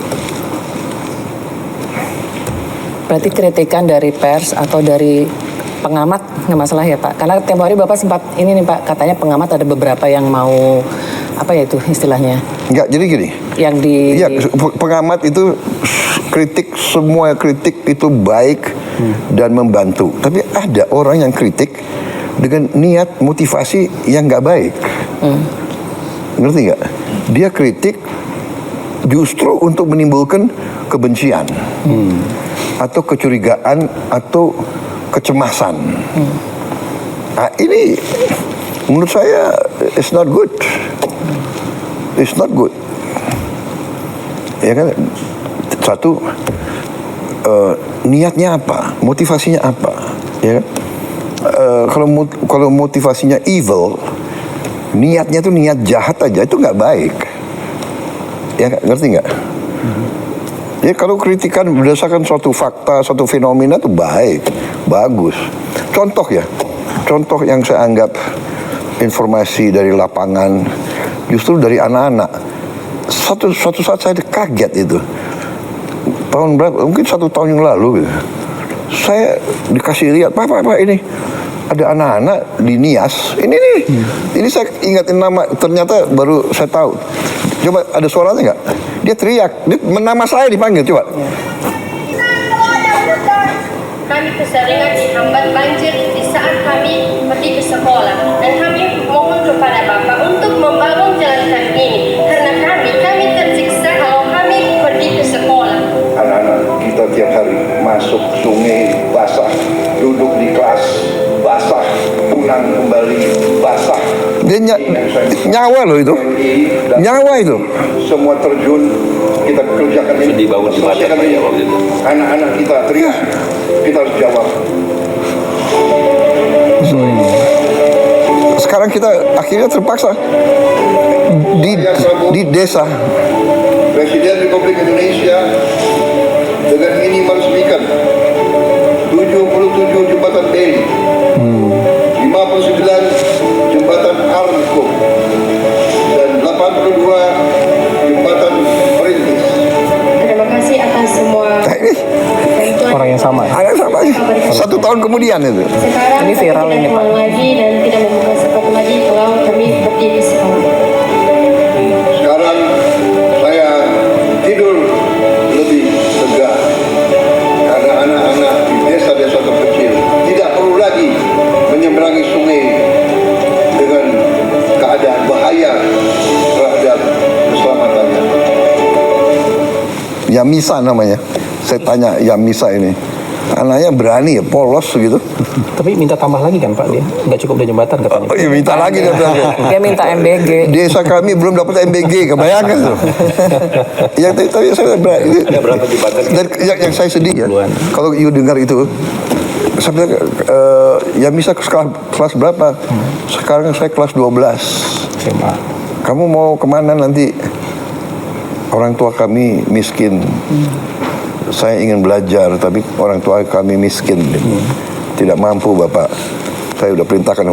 berarti kritikan dari pers atau dari pengamat nggak masalah ya Pak? Karena tempo hari Bapak sempat ini nih Pak, katanya pengamat ada beberapa yang mau apa ya itu istilahnya? Enggak, jadi gini. Yang di Ya, pengamat itu semua kritik itu baik dan membantu. Tapi ada orang yang kritik dengan niat motivasi yang nggak baik. Ngerti nggak? Dia kritik justru untuk menimbulkan kebencian atau kecurigaan atau kecemasan. Nah, ini menurut saya it's not good. It's not good. Ya kan? Satu, niatnya apa? Motivasinya apa? Ya kan? Kalau motivasinya evil, niatnya tuh niat jahat aja, itu nggak baik. Ya, ngerti nggak? Ya kalau kritikan berdasarkan suatu fakta, suatu fenomena itu baik, bagus. Contoh yang saya anggap informasi dari lapangan, justru dari anak-anak. Suatu saat saya kaget itu. Tahun berapa? Mungkin 1 tahun yang lalu gitu. Saya dikasih lihat, Pak ini ada anak-anak di Nias. Ini nih. Ini saya ingatin nama, ternyata baru saya tahu. Coba ada suaranya nggak? Dia teriak, nama saya dipanggil, coba. Kami keseringan dihambat banjir di saat kami pergi ke sekolah, dan kami mohon kepada Bapak untuk membangun jalan kami ini karena kami tersiksa kalau kami pergi ke sekolah. Anak-anak kita tiap hari masuk sungai basah, duduk di kelas basah, pulang kembali basah. Dia nyawa loh itu, nyawa itu. Semua terjun kita kerjakan ini. Dibangun di mata ya waktu itu. Anak-anak kita teriak, kita harus jawab. Sekarang kita akhirnya terpaksa di desa. Presiden Republik Indonesia dengan ini meresmikan 77 jembatan Beli, 59 jembatan Arko, dan 82 jembatan perintis. Terima kasih atas semua bantuan. Orang yang sama. Ada sama aja. 1 tahun kemudian itu. Sekarang Ini viral kami ini, tidak Pak. ulang lagi dan tidak membuka sepatu lagi kalau kami berdiri sekolah. Sekarang saya tidur lebih lega karena anak-anak di desa-desa terkecil tidak perlu lagi menyeberangi sungai dengan keadaan bahaya terhadap keselamatannya. Yamisa namanya. Saya tanya Yamisa ini. Anaknya berani ya, polos gitu. Tapi minta tambah lagi kan Pak dia? Nggak cukup dari jembatan katanya. Oh, ya minta lagi dia bilang. Dia minta MBG. Desa kami belum dapat MBG, kebayangkan tuh. Tapi saya berapa jembatan? Dan yang saya sedih ya, kalau you dengar itu, saya bilang, ya bisa kelas berapa? Sekarang saya kelas 12. SMA. Kamu mau kemana nanti? Orang tua kami miskin. Saya ingin belajar, tapi orang tua kami miskin. Tidak mampu Bapak. Saya udah perintahkan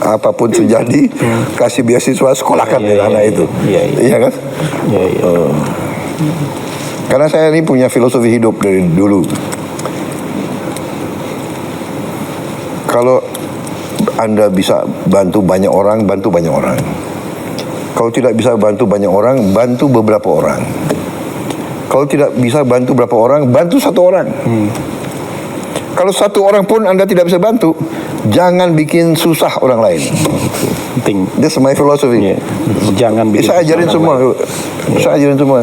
apapun terjadi, kasih beasiswa sekolahkan anak itu. Iya kan? Iya. Karena saya ini punya filosofi hidup dari dulu. Kalau Anda bisa bantu banyak orang, bantu banyak orang. Kalau tidak bisa bantu banyak orang, bantu beberapa orang. Kalau tidak bisa bantu berapa orang, bantu satu orang. Kalau satu orang pun Anda tidak bisa bantu, jangan bikin susah orang lain. Penting. That's my philosophy. Iya. Jangan bikin Saya ajarin susah semua. orang lain. Saya ajarin semua.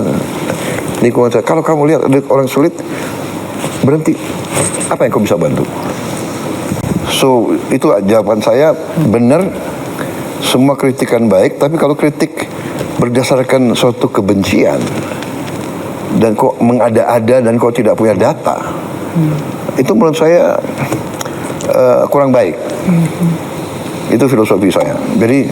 Lingkungan saya. Kalau kamu lihat ada orang sulit, berhenti. Apa yang kau bisa bantu? So itu jawaban saya. Benar. Semua kritikan baik, tapi kalau kritik berdasarkan suatu kebencian dan kok mengada-ada dan kok tidak punya data, itu menurut saya kurang baik. Itu filosofi saya. Jadi,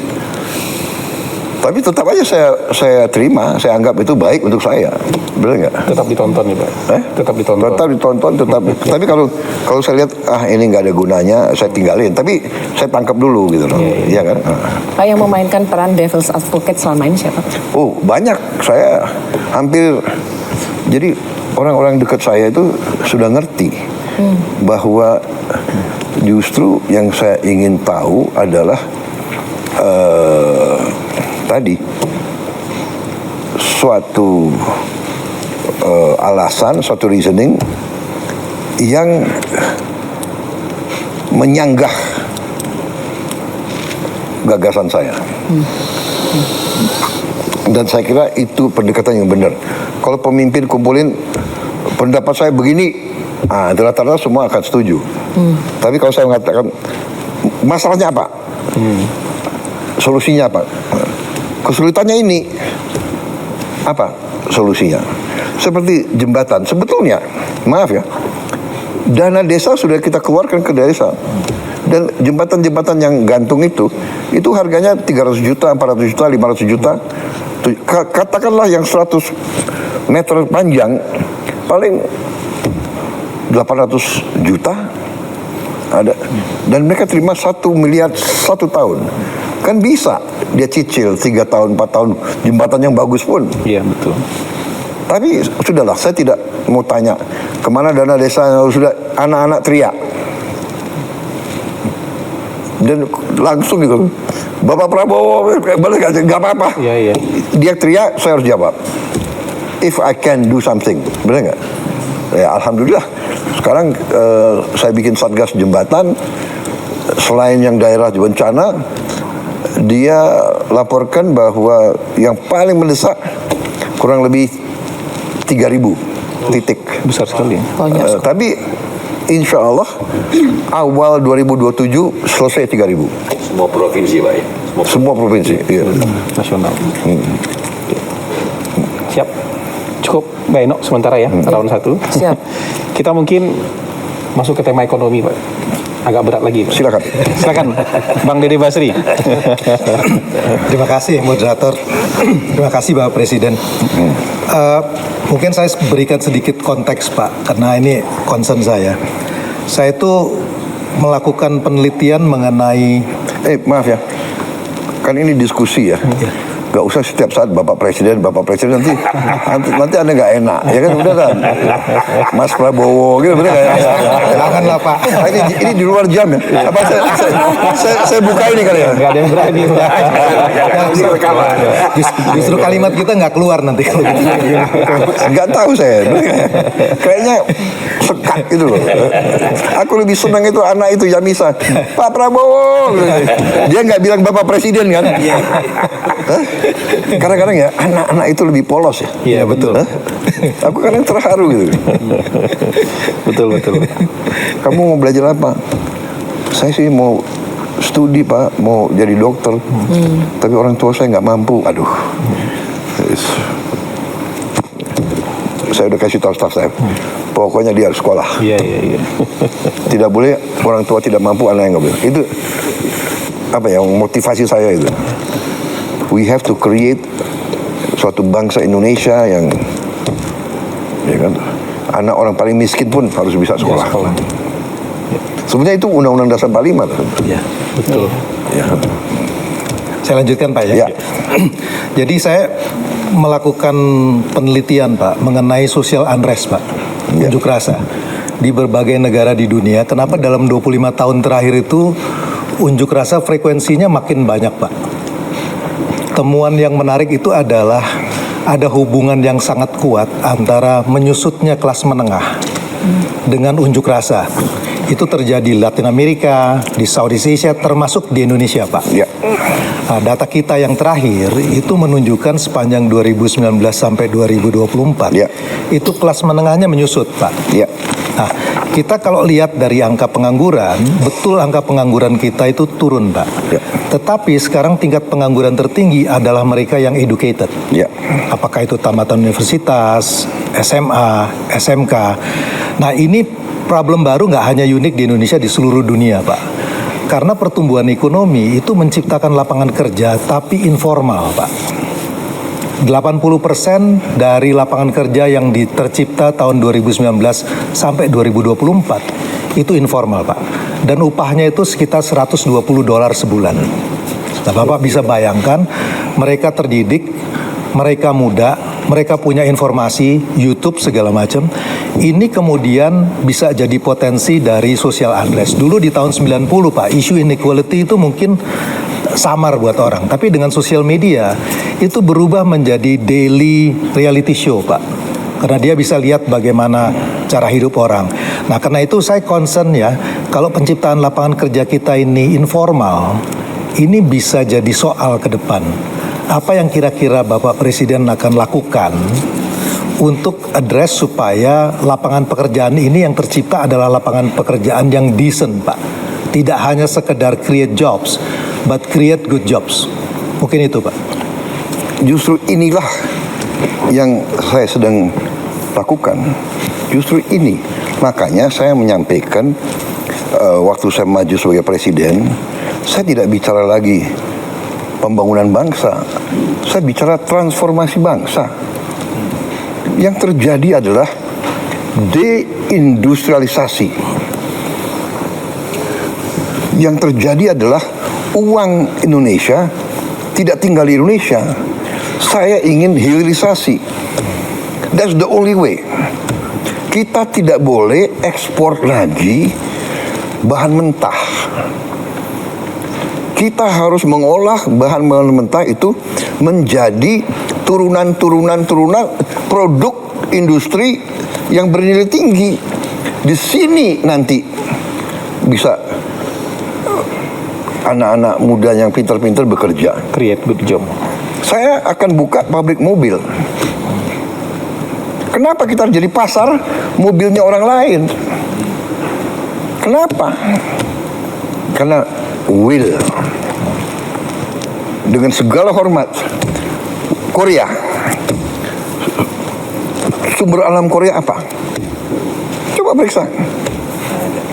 tapi tetap aja saya terima, saya anggap itu baik untuk saya, benar nggak? Tetap ditonton ya Pak. Tetap ditonton. Tetap ditonton, tetap. Tapi kalau saya lihat ini nggak ada gunanya, saya tinggalin. Tapi saya tangkap dulu gitu loh, iya kan? Pak, yang memainkan peran devil's advocate selama ini siapa? Oh banyak, saya hampir. Jadi orang-orang dekat saya itu sudah ngerti bahwa justru yang saya ingin tahu adalah tadi suatu alasan, suatu reasoning yang menyanggah gagasan saya. Dan saya kira itu pendekatan yang benar. Kalau pemimpin kumpulin pendapat saya begini, rata-rata semua akan setuju. Tapi kalau saya mengatakan masalahnya apa, solusinya apa, kesulitannya ini apa solusinya? Seperti jembatan, sebetulnya maaf ya, dana desa sudah kita keluarkan ke desa. Dan jembatan-jembatan yang gantung itu harganya 300 juta, 400 juta, 500 juta. Katakanlah yang 100 meter panjang paling 800 juta ada, dan mereka terima 1 miliar 1 tahun. Kan bisa dia cicil 3 tahun 4 tahun jembatan yang bagus pun. Iya betul. Tapi sudahlah, saya tidak mau tanya kemana dana desa. Sudah anak-anak teriak dan langsung gitu, Bapak Prabowo balik aja, nggak apa-apa. Iya. Dia teriak, saya harus jawab. If I can do something, benar nggak? Ya alhamdulillah. Sekarang saya bikin satgas jembatan. Selain yang daerah bencana, dia laporkan bahwa yang paling mendesak kurang lebih 3.000 titik. Besar sekali. Tapi insya Allah awal 2027 selesai 3.000. Semua provinsi Pak ya? Semua provinsi. Iya. Nasional. Siap. Cukup Mbak Eno sementara ya, round 1. Siap. Kita mungkin masuk ke tema ekonomi Pak. Agak berat lagi Pak. Silakan Bang Dede Basri. Terima kasih moderator. Terima kasih Bapak Presiden. Mungkin saya berikan sedikit konteks Pak, karena ini concern saya. Saya itu melakukan penelitian mengenai Maaf ya, kan ini diskusi ya. Gak usah setiap saat Bapak Presiden nanti Anda nggak enak, ya kan? Udah kan, Mas Prabowo gitu, bener nggak? Janganlah Pak. Ini di luar jam ya. Apa saya buka ini kali ya? Gak ada yang berani. Justru kalimat kita nggak keluar nanti kalau gitu. Nggak tahu saya, kayaknya sekat gitu loh. Aku lebih senang itu anak itu Yamisa, Pak Prabowo. Dia nggak bilang Bapak Presiden kan? Kadang-kadang ya anak-anak itu lebih polos ya. Iya, betul. Hah? Aku kadang terharu gitu. Betul. Kamu mau belajar apa? Saya sih mau studi Pak, mau jadi dokter. Tapi orang tua saya nggak mampu. Aduh. Saya udah kasih tahu staf saya. Pokoknya dia harus sekolah. Iya. Tidak boleh orang tua tidak mampu, anak yang nggak boleh. Itu apa ya motivasi saya itu. We have to create suatu bangsa Indonesia yang, ya kan, anak orang paling miskin pun harus bisa sekolah. Sebenarnya itu Undang-Undang Dasar 45. Iya, Betul. Ya. Saya lanjutkan Pak ya. Ya. Jadi saya melakukan penelitian Pak mengenai social unrest Pak, Ya. unjuk rasa di berbagai negara di dunia. Kenapa dalam 25 tahun terakhir itu unjuk rasa frekuensinya makin banyak Pak? Temuan yang menarik itu adalah ada hubungan yang sangat kuat antara menyusutnya kelas menengah dengan unjuk rasa. Itu terjadi di Latin Amerika, di Southeast Asia, termasuk di Indonesia Pak. Ya. Nah, data kita yang terakhir itu menunjukkan sepanjang 2019 sampai 2024 Ya. itu kelas menengahnya menyusut Pak. Ya. Nah, kita kalau lihat dari angka pengangguran, betul angka pengangguran kita itu turun Pak. Ya. Tetapi sekarang tingkat pengangguran tertinggi adalah mereka yang educated. Ya. Apakah itu tamatan universitas, SMA, SMK. Nah ini problem baru nggak hanya unik di Indonesia, di seluruh dunia Pak. Karena pertumbuhan ekonomi itu menciptakan lapangan kerja tapi informal Pak. 80% dari lapangan kerja yang tercipta tahun 2019 sampai 2024 itu informal Pak. Dan upahnya itu sekitar $120 sebulan. Nah, Bapak bisa bayangkan mereka terdidik, mereka muda, mereka punya informasi, YouTube segala macam. Ini kemudian bisa jadi potensi dari social unrest. Dulu di tahun 90 Pak, isu inequality itu mungkin samar buat orang. Tapi dengan sosial media itu berubah menjadi daily reality show Pak. Karena dia bisa lihat bagaimana cara hidup orang. Nah karena itu saya concern ya, kalau penciptaan lapangan kerja kita ini informal, ini bisa jadi soal ke depan. Apa yang kira-kira Bapak Presiden akan lakukan untuk address supaya lapangan pekerjaan ini yang tercipta adalah lapangan pekerjaan yang decent Pak. Tidak hanya sekedar create jobs, but create good jobs. Mungkin itu Pak. Justru inilah yang saya sedang lakukan. Justru ini. Makanya saya menyampaikan waktu saya maju sebagai presiden, saya tidak bicara lagi pembangunan bangsa. Saya bicara transformasi bangsa. Yang terjadi adalah deindustrialisasi. Yang terjadi adalah uang Indonesia tidak tinggal di Indonesia. Saya ingin hilirisasi. That's the only way. Kita tidak boleh ekspor lagi bahan mentah. Kita harus mengolah bahan mentah itu menjadi turunan produk industri yang bernilai tinggi. Di sini nanti bisa anak-anak muda yang pintar-pintar bekerja. Create good job. Saya akan buka pabrik mobil. Kenapa kita harus jadi pasar mobilnya orang lain? Kenapa? Karena will. Dengan segala hormat, Korea, sumber alam Korea apa? Coba periksa.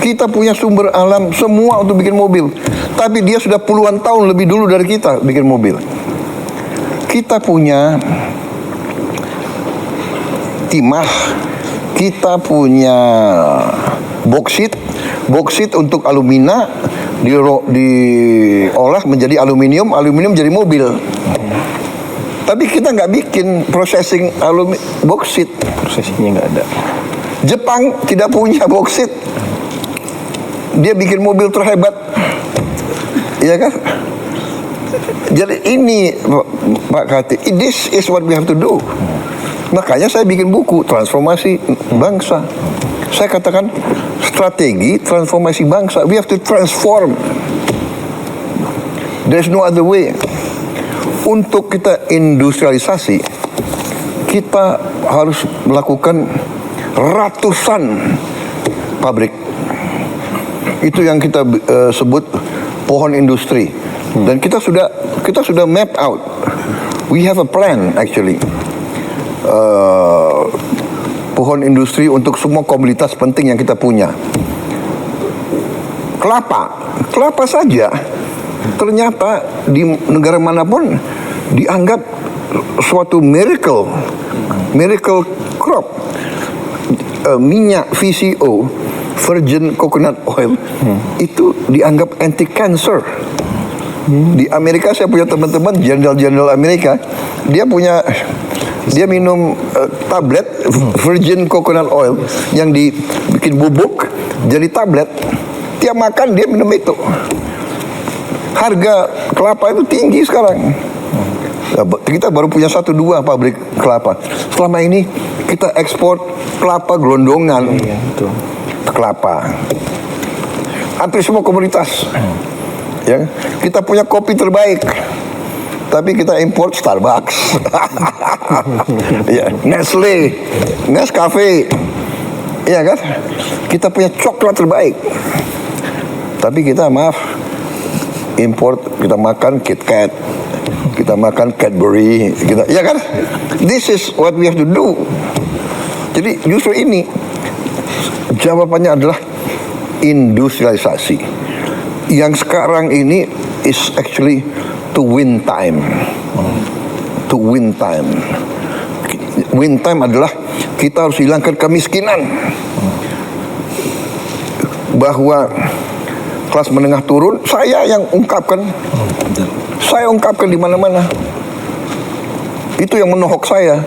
Kita punya sumber alam semua untuk bikin mobil, tapi dia sudah puluhan tahun lebih dulu dari kita bikin mobil. Kita punya timah, kita punya boksit untuk alumina, diolah menjadi aluminium jadi mobil. Tapi kita nggak bikin processing boksit. Prosesnya nggak ada. Jepang tidak punya boksit, dia bikin mobil terhebat, iya kan? Jadi ini Pak Kati, this is what we have to do. Makanya saya bikin buku transformasi bangsa. Saya katakan strategi transformasi bangsa. We have to transform. There's no other way. untuk kita industrialisasi, kita harus melakukan ratusan pabrik. Itu yang kita sebut pohon industri. Dan kita sudah map out. We have a plan actually. Pohon industri untuk semua komoditas penting yang kita punya. Kelapa saja ternyata di negara manapun dianggap suatu miracle crop. Minyak VCO, virgin coconut oil, itu dianggap anti cancer. Di Amerika saya punya teman-teman jenderal Amerika, dia minum tablet virgin coconut oil yang dibikin bubuk jadi tablet. Tiap makan dia minum itu. Harga kelapa itu tinggi sekarang. Kita baru punya 1-2 pabrik kelapa. Selama ini kita ekspor kelapa gelondongan. Kelapa. Hampir semua komoditas. Ya, kita punya kopi terbaik. Tapi kita import Starbucks. Ya, Nestle, Nescafe. Iya kan? Kita punya coklat terbaik. Tapi kita import, kita makan KitKat, kita makan Cadbury, ya kan? This is what we have to do. Jadi justru ini jawabannya adalah industrialisasi. Yang sekarang ini is actually to win time. To win time. Win time adalah kita harus hilangkan kemiskinan. Bahwa kelas menengah turun, saya yang ungkapkan. Saya ungkapkan di mana-mana. Itu yang menohok saya.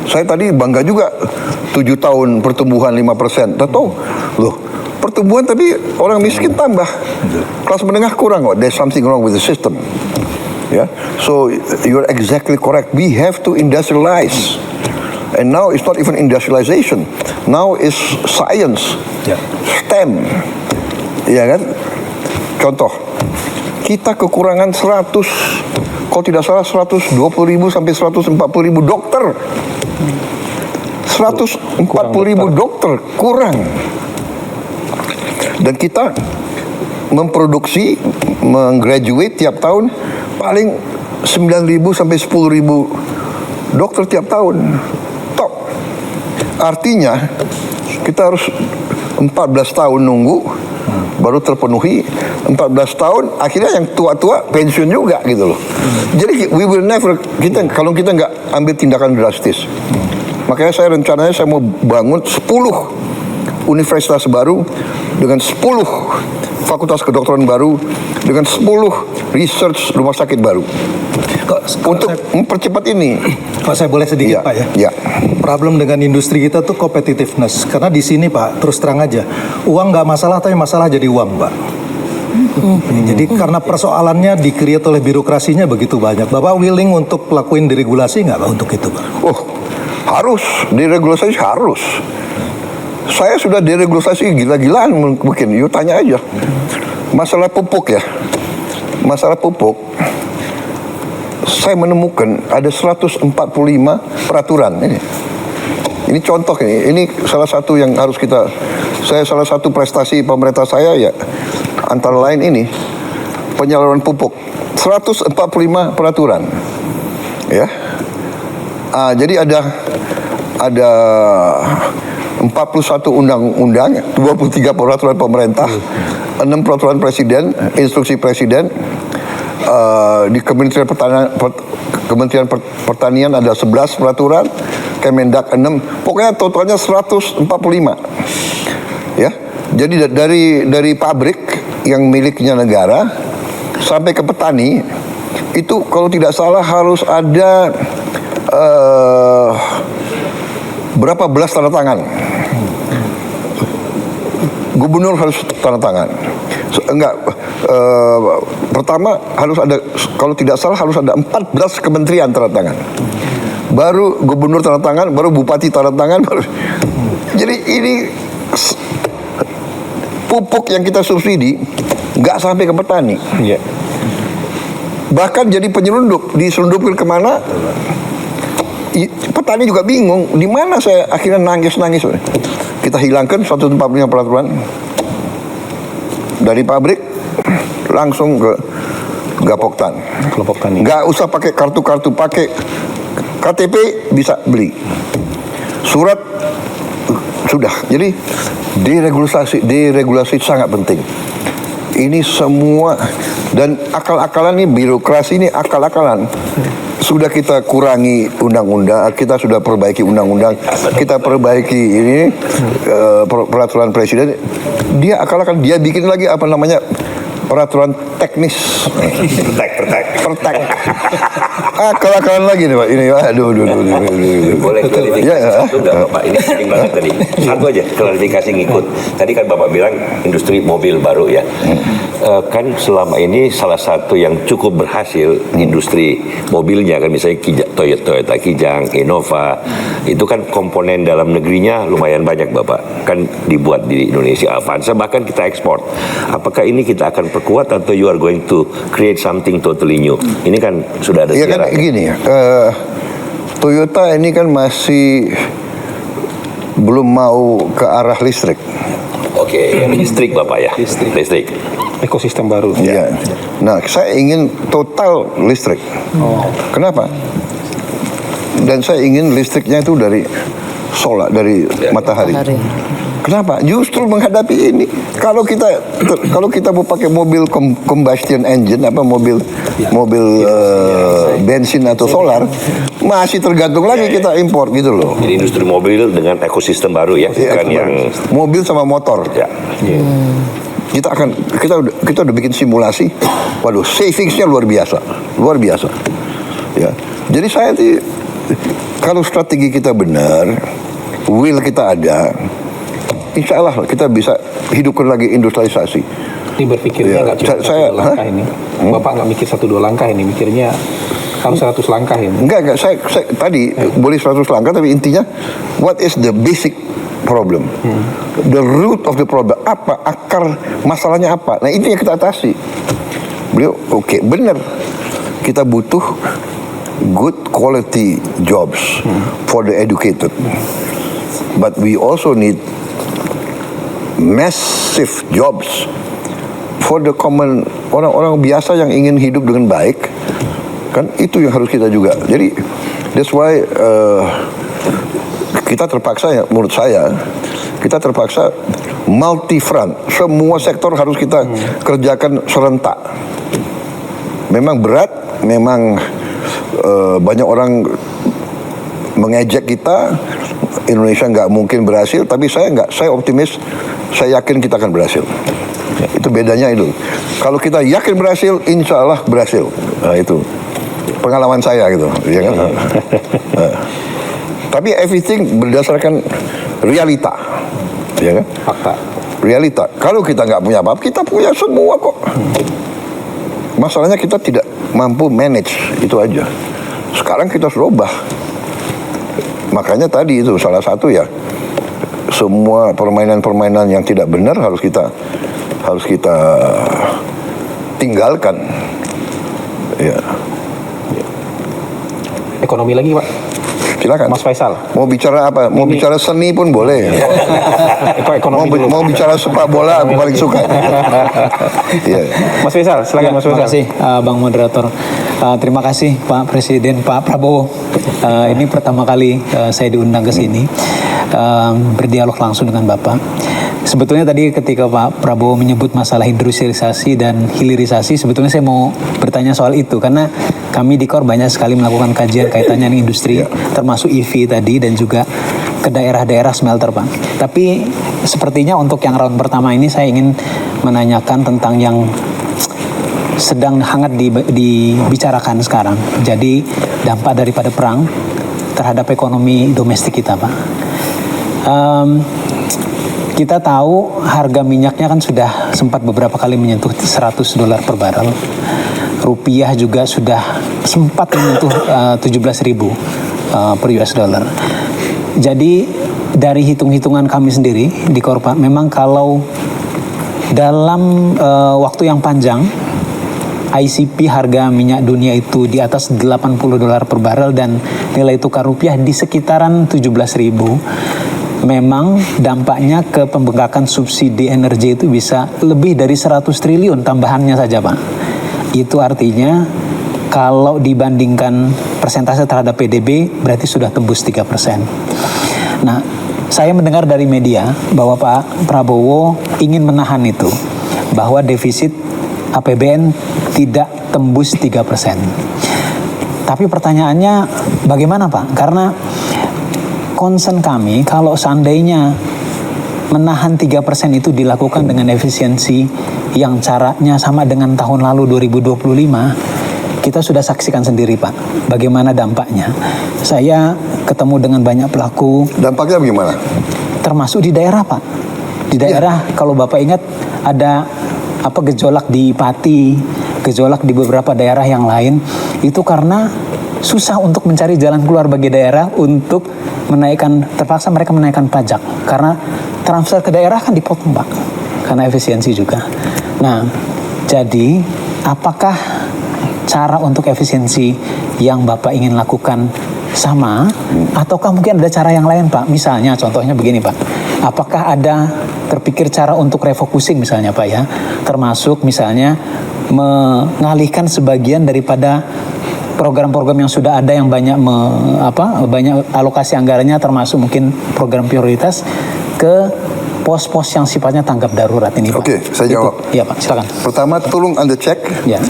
Saya tadi bangga juga 7 tahun pertumbuhan 5%. Tahu? Loh, pertumbuhan tapi orang miskin tambah. Kelas menengah kurang kok. There's something wrong with the system. Yeah. So you're exactly correct. We have to industrialize. And now it's not even industrialization. Now it's science. STEM. Ya kan? Contoh, kita kekurangan 100, kalau tidak salah 120.000 sampai 140.000 dokter. 140.000 dokter kurang. Dan kita memproduksi, menggraduate tiap tahun paling 9.000 sampai 10.000 dokter tiap tahun. Top. Artinya kita harus 14 tahun nunggu baru terpenuhi. 14 tahun akhirnya yang tua-tua pensiun juga gitu loh. Jadi we will never, kalau kita nggak ambil tindakan drastis. Makanya saya rencananya saya mau bangun 10 universitas baru dengan 10 fakultas kedokteran baru dengan 10 research rumah sakit baru. Untuk mempercepat ini. Kalau saya boleh sedikit, ya, Pak ya. Ya. Problem dengan industri kita tuh competitiveness. Karena di sini Pak, terus terang aja, uang nggak masalah, tapi masalah jadi uang, Pak. Jadi karena persoalannya di-create oleh birokrasinya begitu banyak. Bapak willing untuk lakuin diregulasi nggak Pak untuk itu, Pak? Oh, harus diregulasi, harus. Saya sudah diregulasi gila-gilaan mungkin. You tanya aja. Masalah pupuk ya. Masalah pupuk. Saya menemukan ada 145 peraturan ini. Ini contoh ini. Ini salah satu yang harus salah satu prestasi pemerintah saya ya antara lain ini penyaluran pupuk. 145 peraturan. Ya. Jadi ada 41 undang-undang, 23 peraturan pemerintah, 6 peraturan presiden, instruksi presiden. Di Kementerian Pertanian ada 11 peraturan, Kemendak 6, pokoknya totalnya 145. Ya. Jadi dari pabrik yang miliknya negara sampai ke petani itu kalau tidak salah harus ada berapa belas tanda tangan. Gubernur harus tanda tangan. Pertama harus ada, kalau tidak salah harus ada 14 kementerian tanda tangan. Baru gubernur tanda tangan, baru bupati tanda tangan, baru. Jadi ini pupuk yang kita subsidi nggak sampai ke petani. Bahkan jadi penyelundup, diselundupkan kemana? Petani juga bingung, di mana saya akhirnya nangis. Kita hilangkan 145 peraturan dari pabrik langsung ke Gapoktan. Kelompok tani. Nggak usah pakai kartu-kartu, pakai KTP bisa beli. Surat sudah. Jadi deregulasi sangat penting. Ini semua, dan akal-akalan ini, birokrasi ini akal-akalan. Sudah kita kurangi undang-undang, kita sudah perbaiki undang-undang, kita perbaiki ini peraturan presiden. Dia akal-akalan, dia bikin lagi apa namanya peraturan teknis. Pertek. Akal-akalan lagi nih Pak. Ini aduh. Boleh klarifikasi Ya, satu nggak Bapak? Ini penting banget tadi. Satu aja klarifikasi ngikut. Tadi kan Bapak bilang industri mobil baru ya. Kan selama ini salah satu yang cukup berhasil industri mobilnya kan misalnya Toyota Kijang, Innova, itu kan komponen dalam negerinya lumayan banyak Bapak. Kan dibuat di Indonesia, Avanza, bahkan kita ekspor. Apakah ini kita akan perkuat atau you are going to create something totally new? Ini kan sudah ada ya kan sejarah. gini ya, Toyota ini kan masih belum mau ke arah listrik. Oke, listrik Bapak ya. Listrik. Ekosistem baru. Ya. Nah, saya ingin total listrik. Kenapa? Dan saya ingin listriknya itu dari solar, dari matahari. Kenapa? Justru menghadapi ini. Kalau kita mau pakai mobil combustion engine, mobil bensin atau solar, masih tergantung lagi kita impor gitu loh. Jadi industri mobil dengan ekosistem baru ya, bukan yang mobil sama motor. ya. Kita udah bikin simulasi. Waduh, savingsnya luar biasa. Ya. Jadi saya kalau strategi kita benar, will kita ada, insya Allah kita bisa hidupkan lagi industrialisasi. Ini berpikirnya nggak cuma satu langkah ini. Bapak nggak mikir 1-2 langkah ini, mikirnya harus 100 langkah ini. Enggak, saya tadi boleh 100 langkah, tapi intinya what is the basic problem? The root of the problem, apa akar masalahnya apa? Nah, itu yang kita atasi. Beliau oke, benar. Kita butuh good quality jobs for the educated. But we also need massive jobs for the common, orang-orang biasa yang ingin hidup dengan baik. Kan itu yang harus kita juga. Jadi that's why kita terpaksa, ya menurut saya, kita terpaksa multi front. Semua sektor harus kita kerjakan serentak. Memang berat, memang banyak orang mengejek kita, Indonesia nggak mungkin berhasil, tapi saya optimis, saya yakin kita akan berhasil. Itu bedanya itu. Kalau kita yakin berhasil, insya Allah berhasil. Nah, itu pengalaman saya gitu, ya kan? Tapi everything berdasarkan realita, ya kan? Fakta. Realita. Kalau kita nggak punya apa-apa, kita punya semua kok. Masalahnya kita tidak mampu manage, itu aja. Sekarang kita harus rubah. Makanya tadi itu salah satu ya, semua permainan-permainan yang tidak benar harus kita tinggalkan. Ya. Ekonomi lagi Pak. Silakan. Mas Faisal. Mau bicara apa? Mau bicara seni pun boleh. Ekonomi dulu. Mau bicara sepak bola, aku paling suka. Iya. Mas Faisal, silakan Mas Faisal. Terima kasih Bang Moderator. Terima kasih Pak Presiden, Pak Prabowo. Ini pertama kali saya diundang ke sini berdialog langsung dengan Bapak. Sebetulnya tadi ketika Pak Prabowo menyebut masalah industrialisasi dan hilirisasi, sebetulnya saya mau bertanya soal itu karena kami di KOR banyak sekali melakukan kajian kaitannya dengan industri, termasuk EV tadi dan juga ke daerah-daerah smelter Pak. Tapi sepertinya untuk yang round pertama ini saya ingin menanyakan tentang yang sedang hangat dibicarakan sekarang. Jadi dampak daripada perang terhadap ekonomi domestik kita Pak. Kita tahu harga minyaknya kan sudah sempat beberapa kali menyentuh $100 per barel. Rupiah juga sudah sempat menyentuh 17.000 per US dollar. Jadi dari hitung-hitungan kami sendiri di Korpa, memang kalau dalam waktu yang panjang ICP harga minyak dunia itu di atas $80 per barel dan nilai tukar rupiah di sekitaran 17.000, memang dampaknya ke pembengkakan subsidi energi itu bisa lebih dari 100 triliun tambahannya saja, Pak. Itu artinya kalau dibandingkan persentase terhadap PDB berarti sudah tembus 3%. Nah, saya mendengar dari media bahwa Pak Prabowo ingin menahan itu, bahwa defisit APBN tidak tembus 3%. Tapi pertanyaannya bagaimana, Pak? Karena concern kami kalau seandainya menahan 3% itu dilakukan dengan efisiensi yang caranya sama dengan tahun lalu 2025, kita sudah saksikan sendiri, Pak, bagaimana dampaknya. Saya ketemu dengan banyak pelaku. Dampaknya bagaimana? Termasuk di daerah, Pak. Di daerah, kalau Bapak ingat ada gejolak di Pati, gejolak di beberapa daerah yang lain, itu karena susah untuk mencari jalan keluar bagi daerah untuk terpaksa mereka menaikkan pajak karena transfer ke daerah kan dipotong, Pak, karena efisiensi juga. Nah, jadi apakah cara untuk efisiensi yang Bapak ingin lakukan sama, ataukah mungkin ada cara yang lain, Pak? Misalnya, contohnya begini, Pak, apakah ada terpikir cara untuk refocusing misalnya, Pak, ya, termasuk misalnya mengalihkan sebagian daripada program-program yang sudah ada yang banyak alokasi anggarannya, termasuk mungkin program prioritas, ke pos-pos yang sifatnya tanggap darurat ini, Pak. Oke, saya jawab. Iya, Pak, silakan. Pertama, tolong Anda cek Ya.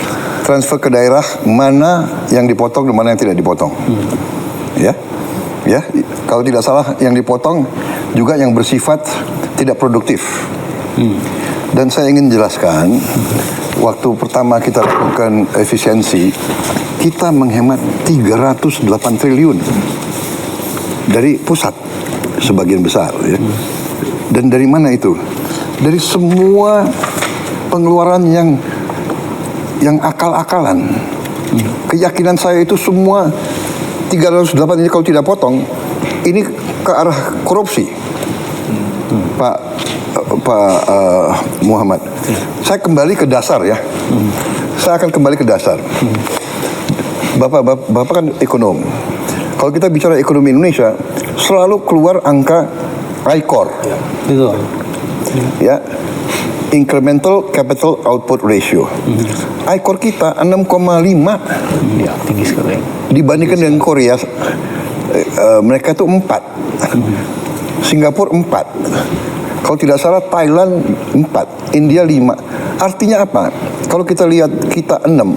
transfer ke daerah mana yang dipotong dan mana yang tidak dipotong. Ya, kalau tidak salah yang dipotong juga yang bersifat tidak produktif. Dan saya ingin jelaskan, waktu pertama kita lakukan efisiensi, kita menghemat 308 triliun dari pusat sebagian besar, ya. Dan dari mana itu? Dari semua pengeluaran yang akal-akalan. Keyakinan saya itu semua 308 ini kalau tidak potong, ini ke arah korupsi. Pak Muhammad, saya kembali ke dasar, ya. Saya akan kembali ke dasar. Bapak kan ekonom. Kalau kita bicara ekonomi Indonesia, selalu keluar angka ICOR. Betul. Ya, incremental capital output ratio. ICOR kita 6,5. Ya, tinggi sekali. Dibandingkan dengan Korea, mereka itu 4. Singapura 4. Kalau tidak salah Thailand 4, India 5. Artinya apa? Kalau kita lihat kita 6,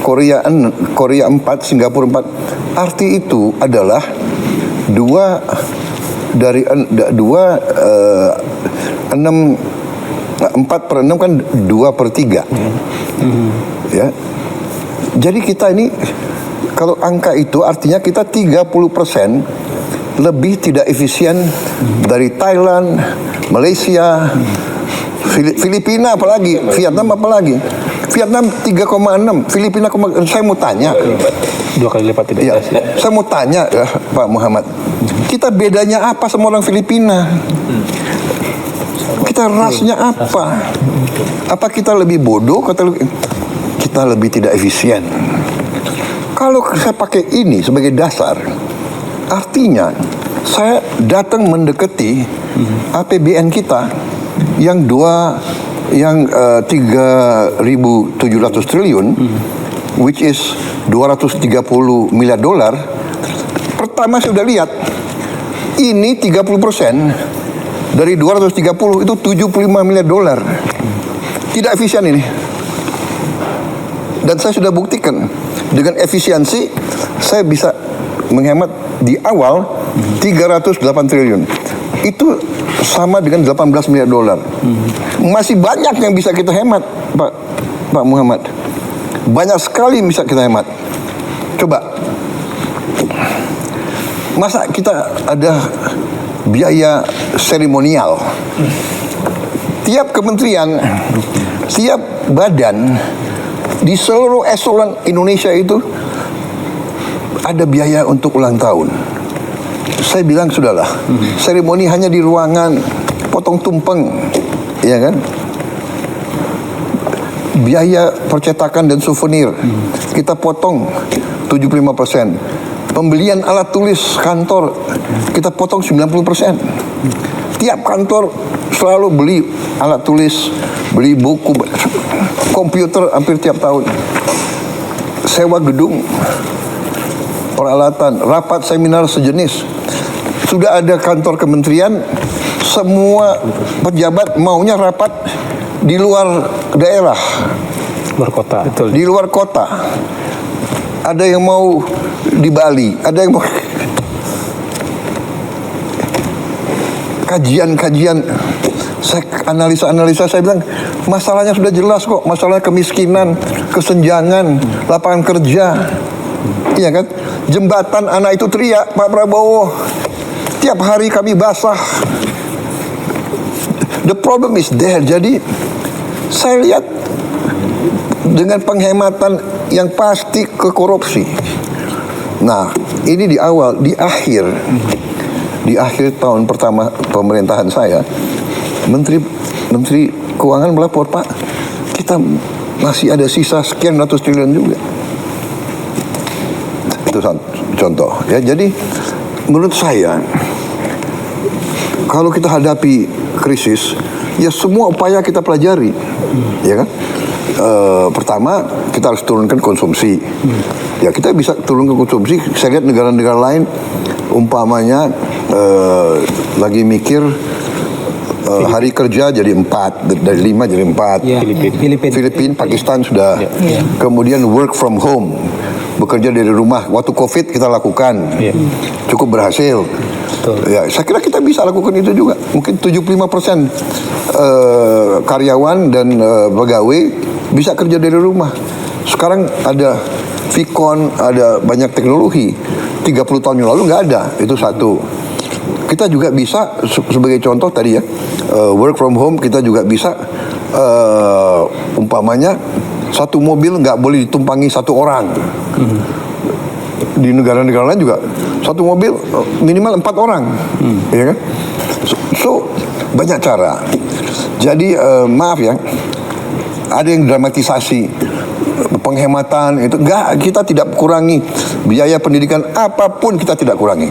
Korea 4, Singapura 4. Arti itu adalah 4 per 6 kan 2/3. Ya. Jadi kita ini, kalau angka itu artinya kita 30% lebih tidak efisien dari Thailand, Malaysia, Filipina apalagi, Vietnam apalagi. Vietnam 3,6, Filipina, saya mau tanya. 2 kali lipat tidak. Ya, saya mau tanya, ya, Pak Muhammad, kita bedanya apa sama orang Filipina? Kita rasnya apa? Apa kita lebih bodoh? Kita lebih tidak efisien. Kalau saya pakai ini sebagai dasar, artinya saya datang mendekati APBN kita yang 3.700 triliun, which is 230 miliar dolar. Pertama saya sudah lihat, ini 30% dari 230 itu 75 miliar dolar. Tidak efisien ini. Dan saya sudah buktikan, dengan efisiensi saya bisa menghemat di awal 308 triliun. Itu sama dengan 18 miliar dolar. Masih banyak yang bisa kita hemat, Pak Muhammad. Banyak sekali bisa kita hemat. Coba, masa kita ada biaya seremonial? Tiap kementerian, tiap badan di seluruh eselon Indonesia itu ada biaya untuk ulang tahun. Saya bilang sudahlah, seremoni hanya di ruangan, potong tumpeng, ya kan? biaya percetakan dan souvenir kita potong 75%. Pembelian alat tulis kantor kita potong 90%. Tiap kantor selalu beli alat tulis, beli buku, komputer hampir tiap tahun. Sewa gedung, peralatan, rapat seminar sejenis. Sudah ada kantor kementerian, semua pejabat maunya rapat di luar daerah, Luar kota. Betul. di luar kota. Ada yang mau di Bali, ada yang mau kajian-kajian. Saya analisa, saya bilang masalahnya sudah jelas kok, masalah kemiskinan, kesenjangan, lapangan kerja, iya kan? Jembatan anak itu teriak Pak Prabowo, tiap hari kami basah. The problem is there. Jadi saya lihat dengan penghematan yang pasti ke korupsi. Nah, ini di awal, di akhir tahun pertama pemerintahan saya, Menteri Keuangan melapor, Pak, kita masih ada sisa sekian ratus triliun juga. Itu contoh ya. Jadi menurut saya kalau kita hadapi krisis, ya semua upaya kita pelajari, ya kan? Pertama kita harus turunkan konsumsi. Ya kita bisa turunkan konsumsi. Saya lihat negara-negara lain umpamanya lagi mikir hari kerja jadi 4, dari 5 jadi 4. Ya, Filipina, Pakistan sudah. Kemudian work from home, bekerja dari rumah. Waktu COVID kita lakukan, cukup berhasil. Ya, saya kira kita bisa lakukan itu juga. Mungkin 75% karyawan dan pegawai bisa kerja dari rumah. Sekarang ada Vicon, ada banyak teknologi. 30 tahun yang lalu nggak ada. Itu satu. Kita juga bisa sebagai contoh tadi ya, work from home kita juga bisa umpamanya satu mobil nggak boleh ditumpangi satu orang. Di negara-negara lain juga satu mobil minimal 4 orang, ya kan? So banyak cara. Jadi maaf ya, ada yang dramatisasi penghematan itu. Enggak, kita tidak kurangi biaya pendidikan apapun, kita tidak kurangi.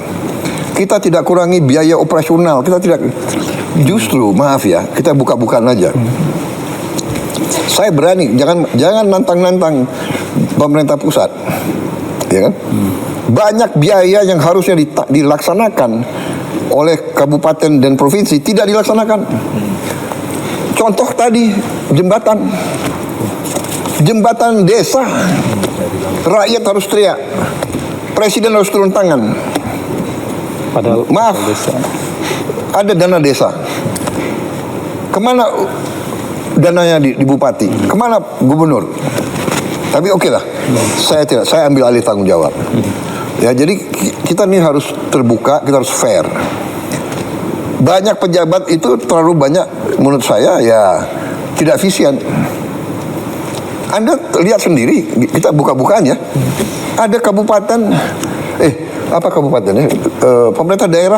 Kita tidak kurangi biaya operasional, kita tidak. Justru maaf ya, kita buka-bukaan aja. Saya berani, jangan nantang-nantang pemerintah pusat, ya kan? Banyak biaya yang harusnya dilaksanakan oleh kabupaten dan provinsi tidak dilaksanakan. Contoh tadi jembatan desa, rakyat harus teriak, presiden harus turun tangan. Padahal maaf, ada dana desa. Kemana dananya di bupati? Kemana gubernur? Tapi oke lah, saya ambil alih tanggung jawab. Ya, jadi kita ini harus terbuka, kita harus fair. Banyak pejabat itu terlalu banyak, menurut saya ya tidak efisien. Anda lihat sendiri, kita buka-bukaan ya. Ada kabupaten, apa kabupatennya? Pemerintah daerah,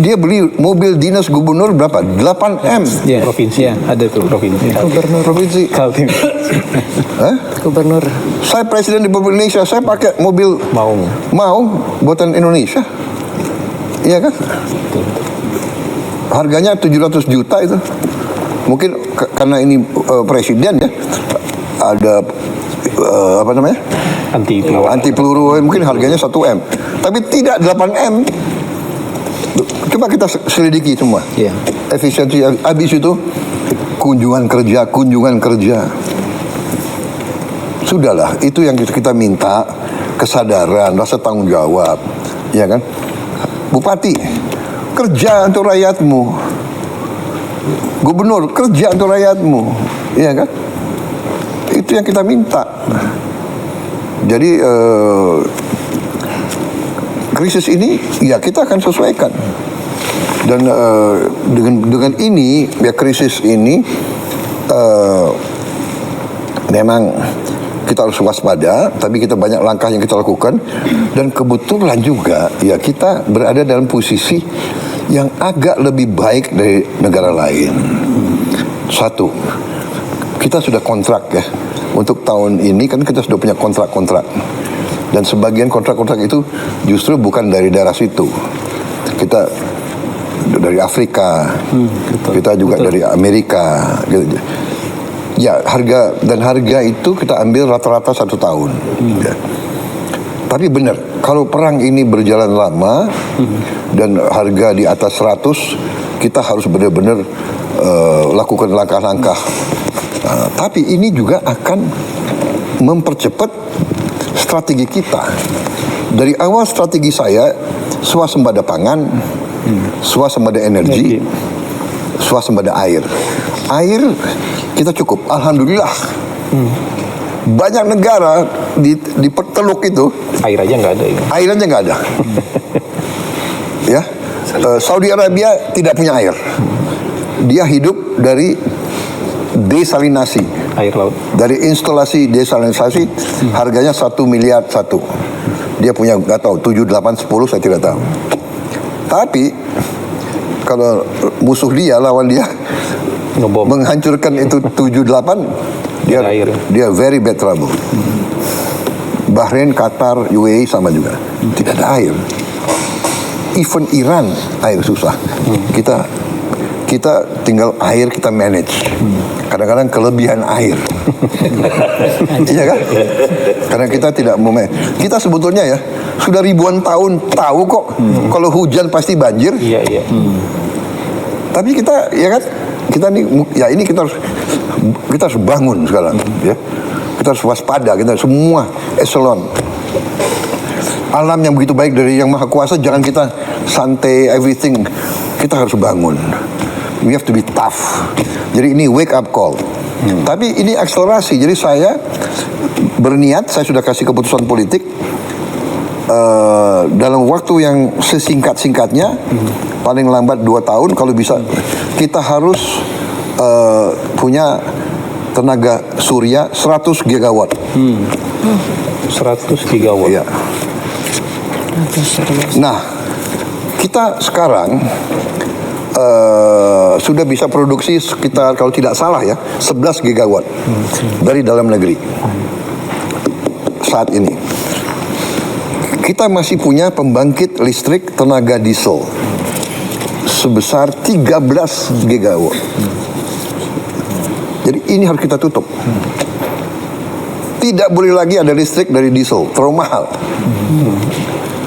dia beli mobil dinas gubernur berapa? 8M. Ya, provinsi. Ya, ada tuh provinsi. Gubernur. Provinsi. Gubernur. Saya presiden di Republik Indonesia, saya pakai mobil mau buatan Indonesia. Iya kan? Harganya 700 juta itu. Mungkin karena ini presiden ya, ada apa namanya? Anti peluru, mungkin harganya 1M. Tapi tidak 8M. Coba kita selidiki semua. Efisiensi. Habis itu kunjungan kerja. Sudahlah, itu yang kita minta, kesadaran, rasa tanggung jawab, ya kan? Bupati, kerja untuk rakyatmu. Gubernur, kerja untuk rakyatmu, ya kan? Itu yang kita minta. Jadi krisis ini ya kita akan sesuaikan. Dan dengan ini ya, krisis ini memang kita harus waspada, tapi kita banyak langkah yang kita lakukan. Dan kebetulan juga ya kita berada dalam posisi yang agak lebih baik dari negara lain. Satu, kita sudah kontrak ya. Untuk tahun ini kan kita sudah punya kontrak-kontrak. Dan sebagian kontrak-kontrak itu justru bukan dari daerah situ. Kita dari Afrika, kita juga dari Amerika. Gitu. Ya, harga itu kita ambil rata-rata 1 tahun. Ya. Tapi benar, kalau perang ini berjalan lama dan harga di atas 100, kita harus benar-benar lakukan langkah-langkah. Tapi ini juga akan mempercepat strategi kita. Dari awal strategi saya, swasembada pangan, swasembada energi, swasembada air. Air kita cukup, alhamdulillah. Banyak negara di Teluk itu Air aja nggak ada ya. air aja nggak ada. Ya, Saudi Arabia tidak punya air. Dia hidup dari desalinasi. Air laut. Dari instalasi desalinasi harganya 1 miliar satu. Dia punya nggak tahu 7, 8, 10 saya tidak tahu. Tapi kalau musuh dia lawan dia Ngebom. menghancurkan itu 7, 8 dia very bad trouble. Bahrain, Qatar, UAE sama juga. Tidak ada air. Even Iran air susah. Kita tinggal air kita manage. Kadang-kadang kelebihan air. Iya kan? Karena kita tidak mau kita sebetulnya ya sudah ribuan tahun tahu kok kalau hujan pasti banjir. Iya. Tapi kita ya kan ini kita harus bangun sekarang ya. Kita harus waspada, kita semua eselon. Alam yang begitu baik dari Yang Maha Kuasa, jangan kita santai everything. Kita harus bangun. We have to be tough. Jadi ini wake up call. Tapi ini akselerasi. Jadi saya berniat, saya sudah kasih keputusan politik dalam waktu yang sesingkat-singkatnya, paling lambat 2 tahun kalau bisa, kita harus punya tenaga surya 100 gigawatt. 100 gigawatt. Ya. Nah, kita sekarang sudah bisa produksi sekitar, kalau tidak salah ya, 11 gigawatt dari dalam negeri saat ini. Kita masih punya pembangkit listrik tenaga diesel sebesar 13 gigawatt. Jadi ini harus kita tutup. Tidak boleh lagi ada listrik dari diesel, terlalu mahal.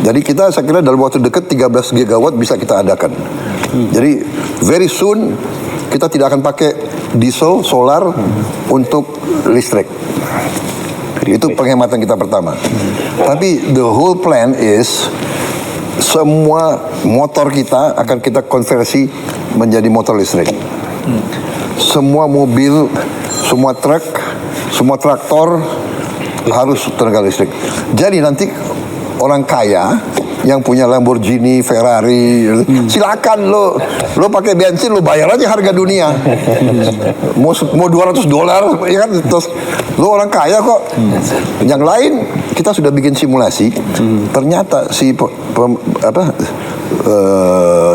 Jadi saya kira dalam waktu dekat 13 gigawatt bisa kita adakan. Jadi very soon kita tidak akan pakai diesel, solar untuk listrik. Itu penghematan kita pertama. Tapi the whole plan is semua motor kita akan kita konversi menjadi motor listrik. Semua mobil, semua truk, semua traktor harus tenaga listrik. Jadi nanti orang kaya yang punya Lamborghini, Ferrari, silakan lo pakai bensin, lo bayar aja harga dunia. Mau $200 ya kan, terus lo orang kaya kok. Yang lain kita sudah bikin simulasi. Ternyata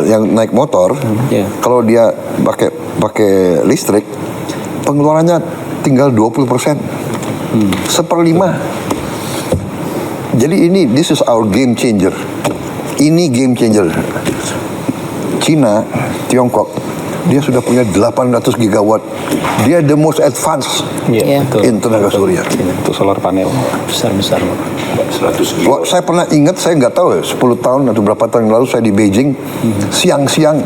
yang naik motor, kalau dia pakai listrik, pengeluarannya tinggal 20%, 1/5. Jadi this is our game changer. Ini game changer. Cina, Tiongkok, dia sudah punya 800 gigawatt. Dia the most advanced in tenaga surya. Itu solar panel besar-besar. 100 Wah, saya pernah ingat, saya nggak tahu ya, 10 tahun atau berapa tahun yang lalu saya di Beijing, siang-siang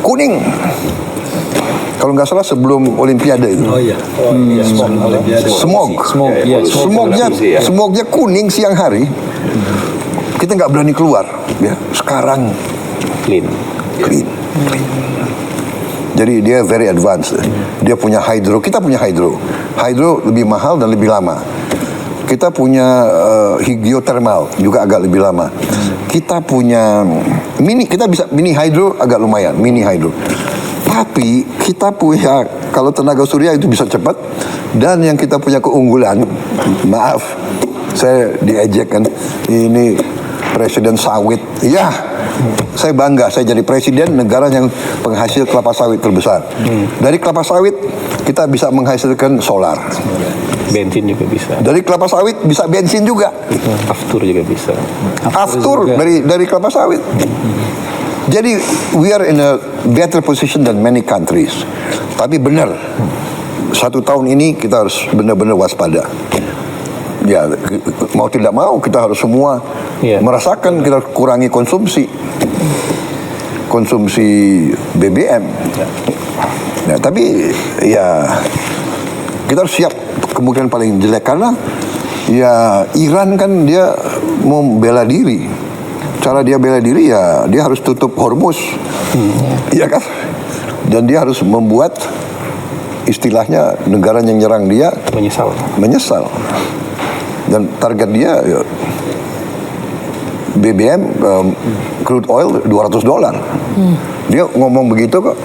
kuning. Kalau nggak salah sebelum Olimpiade itu. Smognya kuning siang hari. Kita nggak berani keluar. Ya, sekarang Clean. Jadi dia very advanced. Dia punya hydro, kita punya hydro. Hydro lebih mahal dan lebih lama. Kita punya geothermal juga agak lebih lama. Kita punya mini hydro agak lumayan, mini hydro. Tapi kita punya, kalau tenaga surya itu bisa cepat, dan yang kita punya keunggulan, maaf, saya diejek kan, ini presiden sawit, ya Saya bangga, saya jadi presiden negara yang penghasil kelapa sawit terbesar. Dari kelapa sawit kita bisa menghasilkan solar. Bensin juga bisa. Dari kelapa sawit bisa bensin juga. Aftur juga bisa. Aftur dari kelapa sawit. Jadi we are in a better position than many countries. Tapi benar, 1 tahun ini kita harus benar-benar waspada. Ya, mau tidak mau kita harus semua merasakan, kita harus kurangi konsumsi BBM. Ya, tapi ya kita harus siap kemungkinan paling jelek karena ya Iran kan dia mau bela diri. Cara dia bela diri ya dia harus tutup Hormuz, iya kan? Dan dia harus membuat istilahnya negara yang nyerang dia menyesal. Dan target dia ya, BBM crude oil $200. Dia ngomong begitu kok.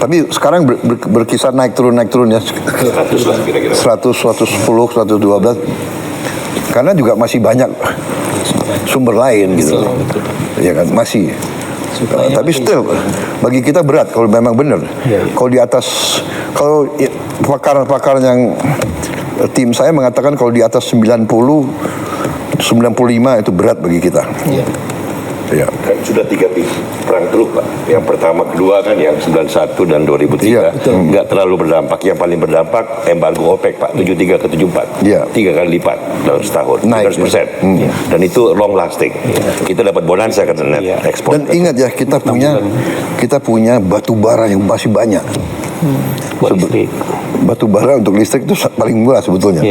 Tapi sekarang berkisar naik turun ya 100 lah kira-kira 100, 110, 112 karena juga masih banyak sumber lain gitu ya kan masih tapi still bagi kita berat kalau memang benar kalau di atas kalau pakar yang tim saya mengatakan kalau di atas 90 95 itu berat bagi kita. Ya. Kan sudah 3 perang teluk Pak. Yang pertama, kedua kan yang 91 dan 2003 nggak terlalu berdampak. Yang paling berdampak embargo OPEC Pak 73 ke 74. 3 kali lipat dalam setahun. 100%. Dan itu long lasting. Kita dapat bonansa karena net ekspor. Dan ingat ya kita punya batu bara yang masih banyak. Batu bara untuk listrik itu paling murah sebetulnya.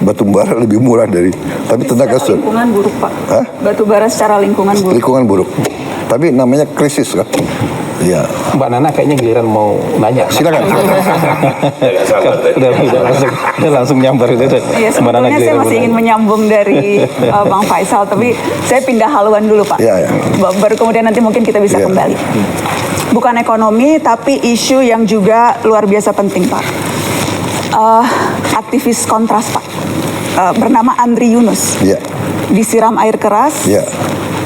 Batu bara lebih murah tapi tenaga surya. Lingkungan buruk Pak. Batu bara secara lingkungan buruk. Lingkungan buruk. Tapi namanya krisis kan. Iya. Mbak Nana kayaknya giliran mau nanya. Silakan. Udah langsung nyamper itu. Iya, sebetulnya saya masih ingin menyambung dari Bang Faisal, tapi saya pindah haluan dulu Pak. Baru kemudian nanti mungkin kita bisa kembali. Bukan ekonomi, tapi isu yang juga luar biasa penting Pak. Aktivis kontras Pak, bernama Andri Yunus, disiram air keras,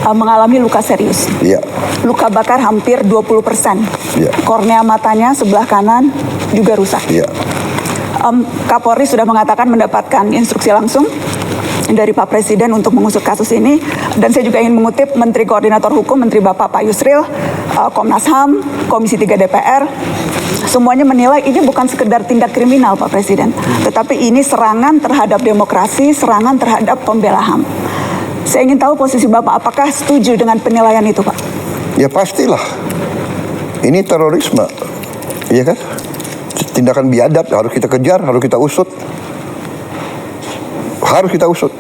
mengalami luka serius, luka bakar hampir 20%, kornea matanya sebelah kanan juga rusak. Kapolri sudah mengatakan mendapatkan instruksi langsung dari Pak Presiden untuk mengusut kasus ini, dan saya juga ingin mengutip Menteri Koordinator Hukum, Menteri Bapak Pak Yusril, Komnas HAM, Komisi 3 DPR, semuanya menilai ini bukan sekedar tindak kriminal Pak Presiden, tetapi ini serangan terhadap demokrasi, serangan terhadap pembela HAM. Saya ingin tahu posisi Bapak, apakah setuju dengan penilaian itu Pak? Ya pastilah, ini terorisme, iya kan? Tindakan biadab harus kita kejar, harus kita usut. Harus kita usut.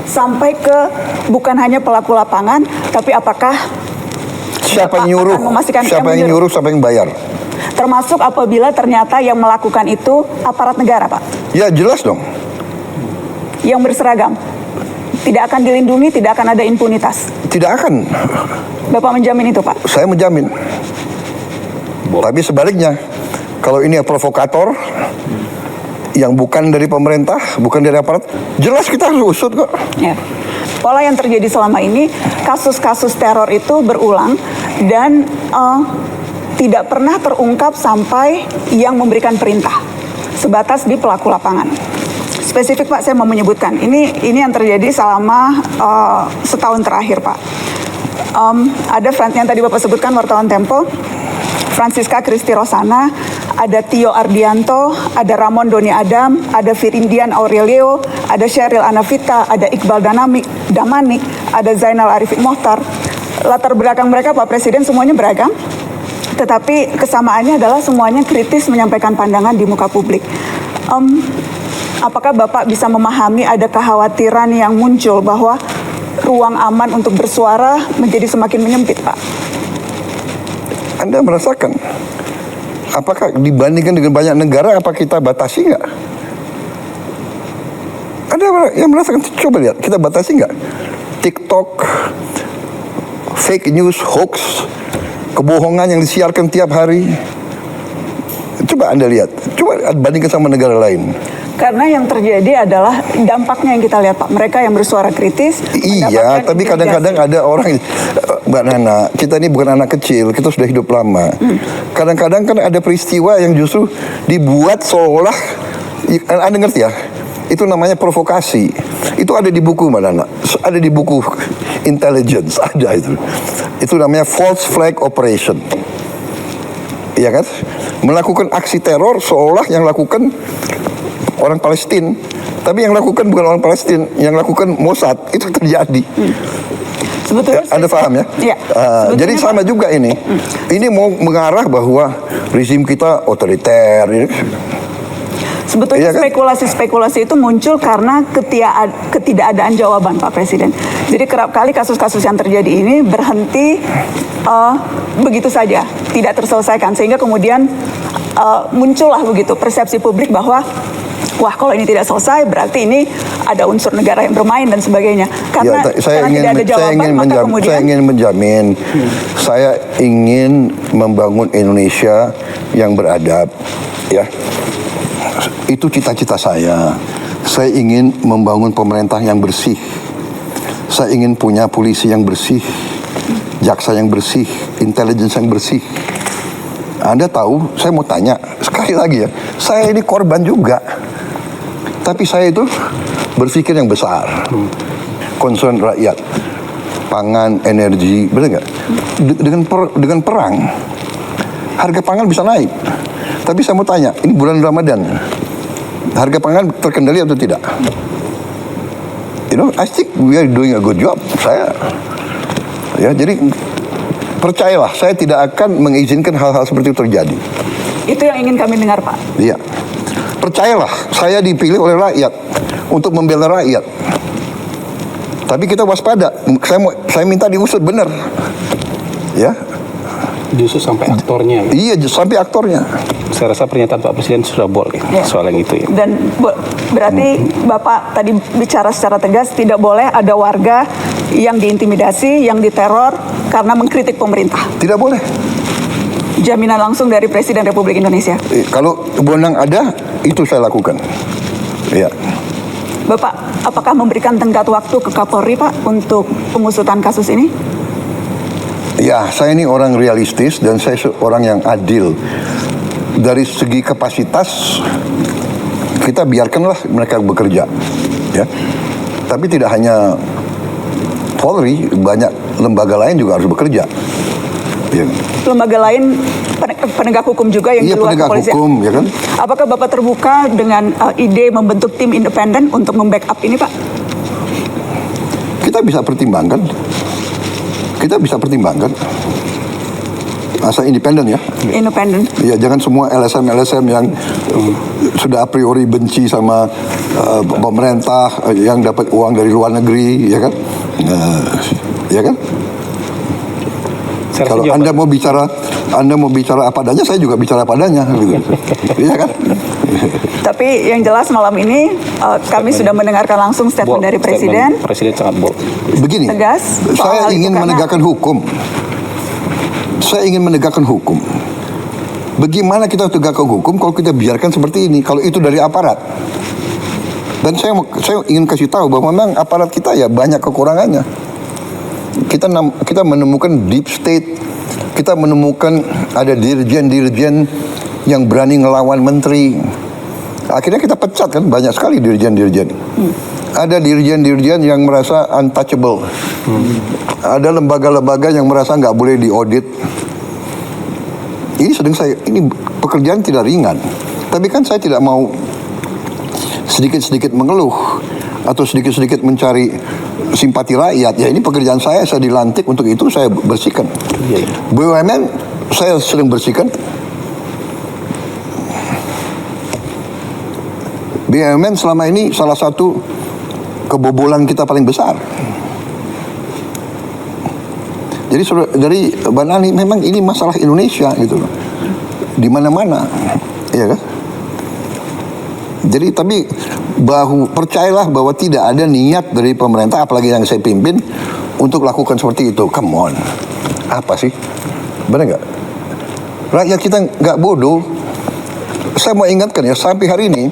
Sampai ke bukan hanya pelaku lapangan, tapi apakah siapa yang nyuruh, siapa yang bayar. Termasuk apabila ternyata yang melakukan itu aparat negara Pak? Ya jelas dong. Yang berseragam? Tidak akan dilindungi, tidak akan ada impunitas? Tidak akan. Bapak menjamin itu Pak? Saya menjamin. Tapi sebaliknya, kalau ini provokator yang bukan dari pemerintah, bukan dari aparat, jelas kita harus usut kok. Ya. Pola yang terjadi selama ini, kasus-kasus teror itu berulang dan tidak pernah terungkap sampai yang memberikan perintah, sebatas di pelaku lapangan. Spesifik Pak, saya mau menyebutkan, ini yang terjadi selama setahun terakhir Pak. Ada yang tadi Bapak sebutkan, wartawan Tempo, Francisca Kristi Rosana, ada Tio Ardianto, ada Ramon Doni Adam, ada Firindian Aurelio, ada Sheryl Anavita, ada Iqbal Damanik, ada Zainal Arifin Mohtar. Latar belakang mereka Pak Presiden semuanya beragam, tetapi kesamaannya adalah semuanya kritis menyampaikan pandangan di muka publik. Apakah Bapak bisa memahami ada kekhawatiran yang muncul bahwa ruang aman untuk bersuara menjadi semakin menyempit Pak? Anda merasakan, apakah dibandingkan dengan banyak negara, apa kita batasi nggak? Ada yang merasakan, coba lihat, kita batasi nggak? TikTok, fake news, hoax, kebohongan yang disiarkan tiap hari. Coba Anda lihat, coba bandingkan sama negara lain. Karena yang terjadi adalah dampaknya yang kita lihat Pak. Mereka yang bersuara kritis. Iya, mendapatkan tapi kadang-kadang ada orang, Mbak Nana, kita ini bukan anak kecil, kita sudah hidup lama. Kadang-kadang kan ada peristiwa yang justru dibuat seolah, Anda ngerti ya? Itu namanya provokasi. Itu ada di buku Mbak Nana, ada di buku intelligence, ada itu. Itu namanya false flag operation. Iya kan? Melakukan aksi teror seolah yang lakukan orang Palestina, tapi yang lakukan bukan orang Palestina, yang lakukan Mossad. Itu terjadi. Sebetulnya Anda paham ya? Iya. Jadi sama juga ini. Ini mau mengarah bahwa rezim kita otoriter. Sebetulnya Iya kan? spekulasi-spekulasi itu muncul karena ketidakadaan jawaban Pak Presiden. Jadi kerap kali kasus-kasus yang terjadi ini berhenti begitu saja, tidak terselesaikan, sehingga kemudian muncullah begitu persepsi publik bahwa wah, kalau ini tidak selesai berarti ini ada unsur negara yang bermain dan sebagainya. Karena, saya tidak ada jawaban, maka kemudian saya ingin menjamin, saya ingin membangun Indonesia yang beradab, ya. Itu cita-cita saya. Saya ingin membangun pemerintah yang bersih. Saya ingin punya polisi yang bersih, jaksa yang bersih, intelijen yang bersih. Anda tahu, saya mau tanya sekali lagi ya, saya ini korban juga. Tapi saya itu berpikir yang besar, concern rakyat, pangan, energi, benar nggak? Dengan perang, harga pangan bisa naik. Tapi saya mau tanya, ini bulan Ramadan, harga pangan terkendali atau tidak? You know, I think we are doing a good job. Ya, jadi percayalah, saya tidak akan mengizinkan hal-hal seperti itu terjadi. itu yang ingin kami dengar Pak. Iya. Percayalah, saya dipilih oleh rakyat untuk membela rakyat. Tapi kita waspada. Saya minta diusut benar. Ya. Justru sampai aktornya. Iya, sampai aktornya. Saya rasa pernyataan Pak Presiden sudah boleh soal yang itu ya. Dan berarti Bapak tadi bicara secara tegas tidak boleh ada warga yang diintimidasi, yang diteror karena mengkritik pemerintah. Tidak boleh. Jaminan langsung dari Presiden Republik Indonesia. Kalau wewenang ada, itu saya lakukan. Iya. Bapak, apakah memberikan tenggat waktu ke Kapolri Pak untuk pengusutan kasus ini? Ya, saya ini orang realistis dan saya orang yang adil. Dari segi kapasitas, kita biarkanlah mereka bekerja, ya. Tapi tidak hanya Polri, banyak lembaga lain juga harus bekerja. Ya. Lembaga lain penegak hukum juga yang Iya, di luar penegak kepolisian. hukum, ya kan? Apakah Bapak terbuka dengan ide membentuk tim independen untuk membackup ini, Pak? Kita bisa pertimbangkan. Asal independen ya. Independen. Ya, jangan semua LSM yang sudah a priori benci sama pemerintah yang dapat uang dari luar negeri, ya kan? Ya kan? Kalau Anda mau bicara apa adanya, saya juga bicara apa adanya, gitu. Iya kan? Tapi yang jelas malam ini kami sudah mendengarkan langsung statement dari Presiden. Presiden sangat bold. Begini, Tegas soal saya hal ingin itu karena- menegakkan hukum. Saya ingin menegakkan hukum. Bagaimana kita tegakkan hukum kalau kita biarkan seperti ini? Kalau itu dari aparat. Dan saya ingin kasih tahu bahwa memang aparat kita ya banyak kekurangannya. Kita menemukan deep state, kita menemukan ada dirjen-dirjen yang berani ngelawan menteri. Akhirnya kita pecat kan, banyak sekali dirjen-dirjen. Ada dirjen-dirjen yang merasa untouchable. Ada lembaga-lembaga yang merasa nggak boleh diaudit. Ini pekerjaan tidak ringan. Tapi kan saya tidak mau sedikit-sedikit mengeluh atau sedikit-sedikit mencari simpati rakyat. Ya ini pekerjaan saya dilantik untuk itu, saya bersihkan. BUMN saya sedang bersihkan. BUMN selama ini salah satu kebobolan kita paling besar. Jadi dari Mbak Nani, memang ini masalah Indonesia gitu loh. Di mana-mana, ya kan? Jadi tapi percayalah bahwa tidak ada niat dari pemerintah, apalagi yang saya pimpin, untuk lakukan seperti itu. Come on, apa sih? Benar nggak? Rakyat kita nggak bodoh. Saya mau ingatkan ya, sampai hari ini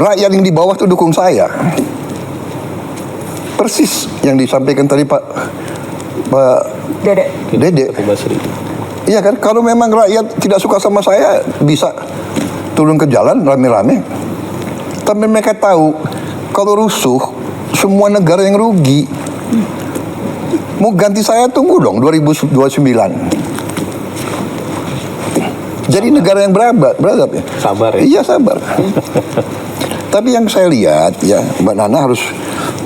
rakyat yang di bawah itu dukung saya. Persis yang disampaikan tadi Pak Dede. Iya kan, kalau memang rakyat tidak suka sama saya, bisa turun ke jalan rame-rame. Tapi mereka tahu kalau rusuh, semua negara yang rugi. Mau ganti saya, tunggu dong 2029. Jadi negara yang beradab ya. Sabar ya. Iya, sabar. Tapi yang saya lihat ya, Mbak Nana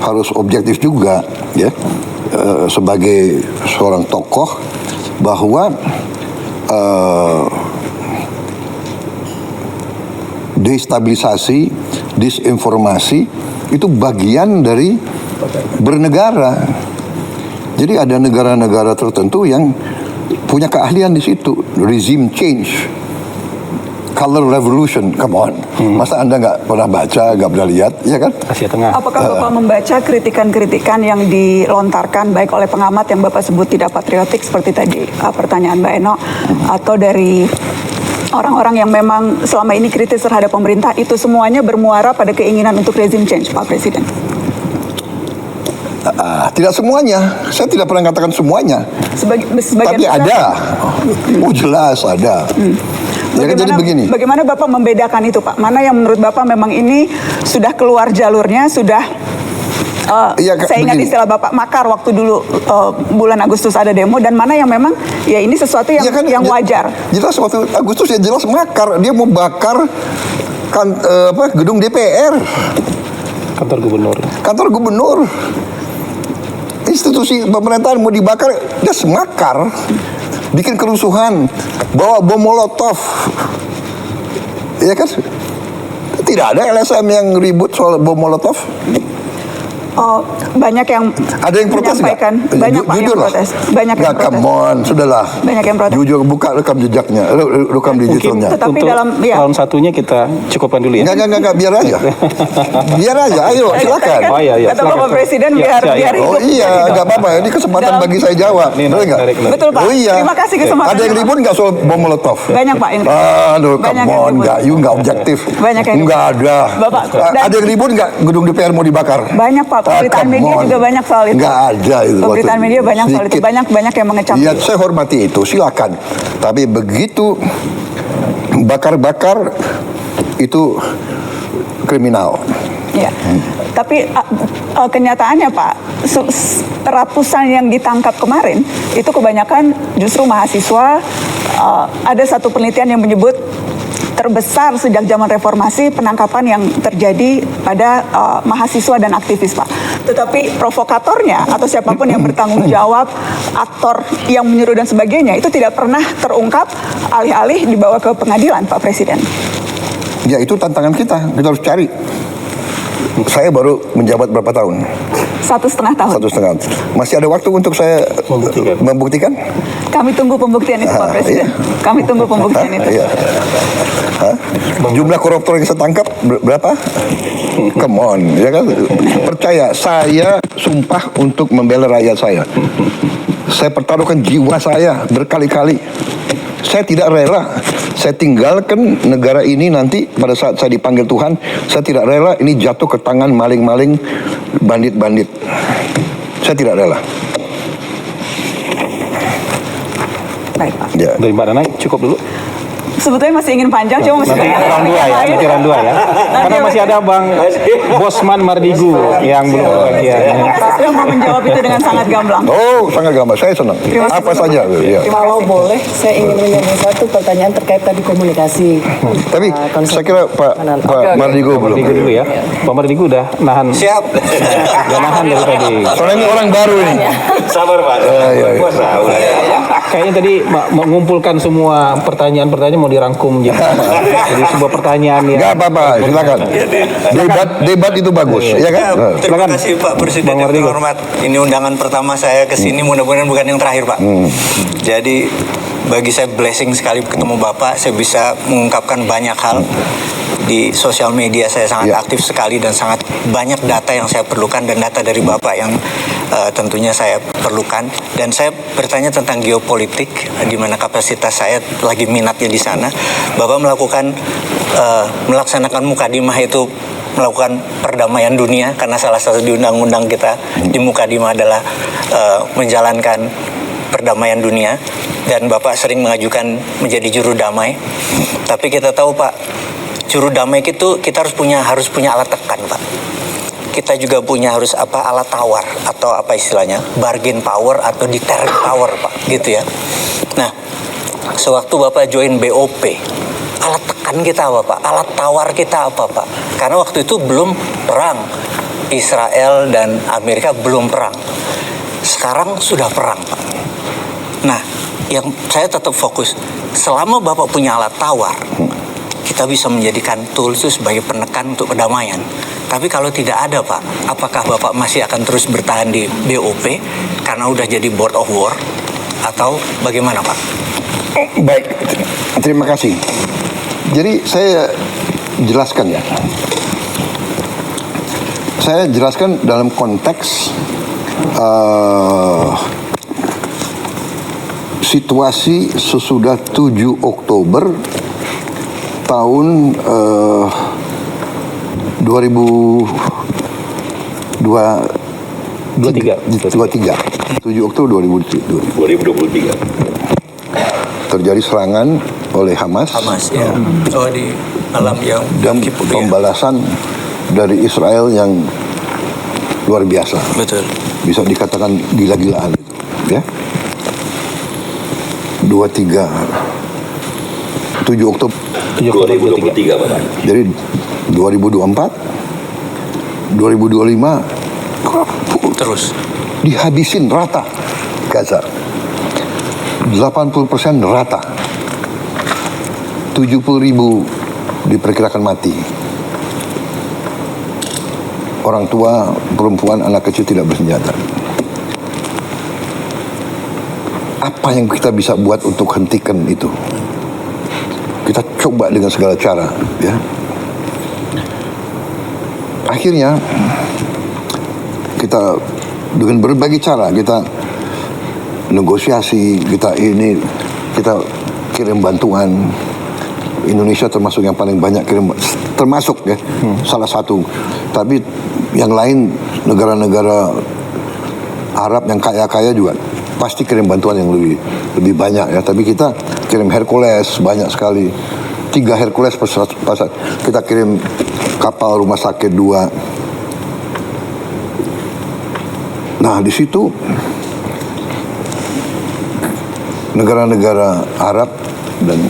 harus objektif juga ya, sebagai seorang tokoh, bahwa destabilisasi, disinformasi itu bagian dari bernegara. Jadi ada negara-negara tertentu yang punya keahlian di situ, regime change, color revolution, come on. Masa Anda nggak pernah baca, nggak pernah lihat, ya kan? Asia Tengah. Apakah Bapak membaca kritikan-kritikan yang dilontarkan baik oleh pengamat yang Bapak sebut tidak patriotik seperti tadi pertanyaan Mbak Eno, atau dari orang-orang yang memang selama ini kritis terhadap pemerintah, itu semuanya bermuara pada keinginan untuk regime change, Pak Presiden? Tidak semuanya, saya tidak pernah katakan semuanya. Sebagian Tapi besar. ada, jelas ada. Ya kan, jadi begini. Bagaimana Bapak membedakan itu, Pak? Mana yang menurut Bapak memang ini sudah keluar jalurnya, sudah saya ingat begini. istilah Bapak makar waktu dulu bulan Agustus ada demo, dan mana yang memang ya ini sesuatu yang Ya kan, yang wajar. Jelas waktu Agustus ya jelas makar, dia mau bakar gedung DPR, Kantor gubernur. kantor gubernur. Institusi pemerintahan mau dibakar, dia semakar, bikin kerusuhan, bawa bom molotov, ya kan? Tidak ada LSM yang ribut soal bom molotov. Banyak yang Ada yang protes nggak? menyampaikan, banyak Pak yang Jujur lah. protes, banyak yang Nggak, protes. come on, sudahlah. Banyak yang protes. Jujur, buka rekam jejaknya, rekam digitalnya. Tetapi Untuk dalam ya, tahun satunya kita cukupkan dulu ya. Enggak, biar aja. Biar aja, ayo silakan. Oh, iya, kata silakan. Bapak Presiden Ya, biar siap, biar ya. ikut. Oh iya, nggak apa-apa. Ini kesempatan Dalam- bagi saya jawab. Ini Betul nggak? menarik. Betul Pak. Oh iya. Terima kasih kesempatan. Ada yang ribut nggak soal bom molotov? Banyak Pak yang Aduh, Banyak come yang on, ribut. nggak objektif. Banyak yang Nggak ada. Bapak, dan- Ada yang ribut nggak gedung DPR mau dibakar? Banyak Pak, pemberitaan come media on. juga banyak soal itu. Nggak ada itu. Pemberitaan media banyak soal itu, Sedikit. banyak yang mengecam. Ya, saya hormati itu, silakan. Tapi begitu bakar-bakar itu kriminal. Ya. Tapi kenyataannya Pak, ratusan yang ditangkap kemarin itu kebanyakan justru mahasiswa. Ada satu penelitian yang menyebut terbesar sejak zaman reformasi penangkapan yang terjadi pada mahasiswa dan aktivis, Pak. Tetapi provokatornya atau siapapun yang bertanggung jawab, aktor yang menyuruh dan sebagainya, itu tidak pernah terungkap, alih-alih dibawa ke pengadilan, Pak Presiden. Ya, itu tantangan kita harus cari. Saya baru menjabat berapa tahun? 1,5 tahun. 1,5. Masih ada waktu untuk saya membuktikan? Kami tunggu pembuktian itu, Pak Presiden. Kami tunggu pembuktian itu. Iya. Hah? Jumlah koruptor yang saya tangkap berapa? Come on, ya kan? Percaya, saya sumpah untuk membela rakyat saya. Saya pertaruhkan jiwa saya berkali-kali. Saya tidak rela. Saya tinggalkan negara ini nanti pada saat saya dipanggil Tuhan. Saya tidak rela ini jatuh ke tangan maling-maling, bandit-bandit. Saya tidak rela. Baik, Pak. Ya. Dari Mbak Nana cukup dulu. Sebetulnya masih ingin panjang, cuma masih Nanti banyak round 2 ya, lain. nanti round 2 ya. Karena masih ada Bang Bosman Mardigu yang belum kebagian. Yang mau menjawab itu dengan sangat gamblang. Oh, sangat gampang. Saya senang. Terima kasih, Apa saja. Ya. Kalau boleh, saya ingin menyanyi satu pertanyaan terkait tadi komunikasi. Tapi saya kira Pak Mardigu belum. Mardigu dulu ya. Pak Mardigu udah nahan. Siap. Udah nahan dari tadi. Soalnya ini orang baru ini. Sabar Pak. Iya. Kayaknya tadi mengumpulkan semua pertanyaan-pertanyaan mau dirangkum jadi sebuah pertanyaan yang Enggak apa-apa, silakan. Debat itu bagus, ya kan? Terima kasih Pak Presiden Bang yang Mardigu. terhormat. Ini undangan pertama saya ke sini, mudah-mudahan bukan yang terakhir Pak. Jadi bagi saya blessing sekali ketemu Bapak, saya bisa mengungkapkan banyak hal. Di sosial media saya sangat Ya. aktif sekali dan sangat banyak data yang saya perlukan dan data dari Bapak yang tentunya saya perlukan. Dan saya bertanya tentang geopolitik, di mana kapasitas saya lagi minatnya di sana. Bapak melakukan melaksanakan mukadimah itu melakukan perdamaian dunia, karena salah satu di undang-undang kita di Mukadimah adalah menjalankan perdamaian dunia, dan Bapak sering mengajukan menjadi juru damai. Tapi kita tahu Pak, juru damai itu kita harus punya alat tekan Pak. Kita juga punya alat tawar, atau apa istilahnya, bargain power atau deterrent power Pak, gitu ya. Nah, sewaktu Bapak join BOP, alat tekan kita apa Pak? Alat tawar kita apa Pak? Karena waktu itu belum perang, Israel dan Amerika belum perang. Sekarang sudah perang Pak. Nah, yang saya tetap fokus, selama Bapak punya alat tawar, kita bisa menjadikan tools itu sebagai penekan untuk perdamaian. Tapi kalau tidak ada Pak, apakah Bapak masih akan terus bertahan di BOP karena udah jadi Board of War, atau bagaimana Pak? Baik, terima kasih. Jadi saya jelaskan ya. Saya jelaskan dalam konteks situasi sesudah 7 Oktober tahun 2023. 7 Oktober 2023. Terjadi serangan oleh Hamas Ya. Oh, di alam yang dan pembalasan dari Israel yang luar biasa. Betul. Bisa dikatakan gila-gilaan ya. 7 Oktober 2023 Bapak. Jadi 2024 2025 Terus dihabisin rata Gaza. 80% rata. 70.000 diperkirakan mati. Orang tua, perempuan, anak kecil tidak bersenjata. Apa yang kita bisa buat untuk hentikan itu? Kita coba dengan segala cara, ya. Akhirnya kita dengan berbagai cara kita negosiasi, kita kirim bantuan. Indonesia termasuk yang paling banyak kirim, termasuk ya, salah satu. Tapi yang lain negara-negara Arab yang kaya-kaya juga pasti kirim bantuan yang lebih banyak ya. Tapi kita kirim Hercules banyak sekali, 3 Hercules pasar. Kita kirim kapal rumah sakit 2. Nah di situ negara-negara Arab dan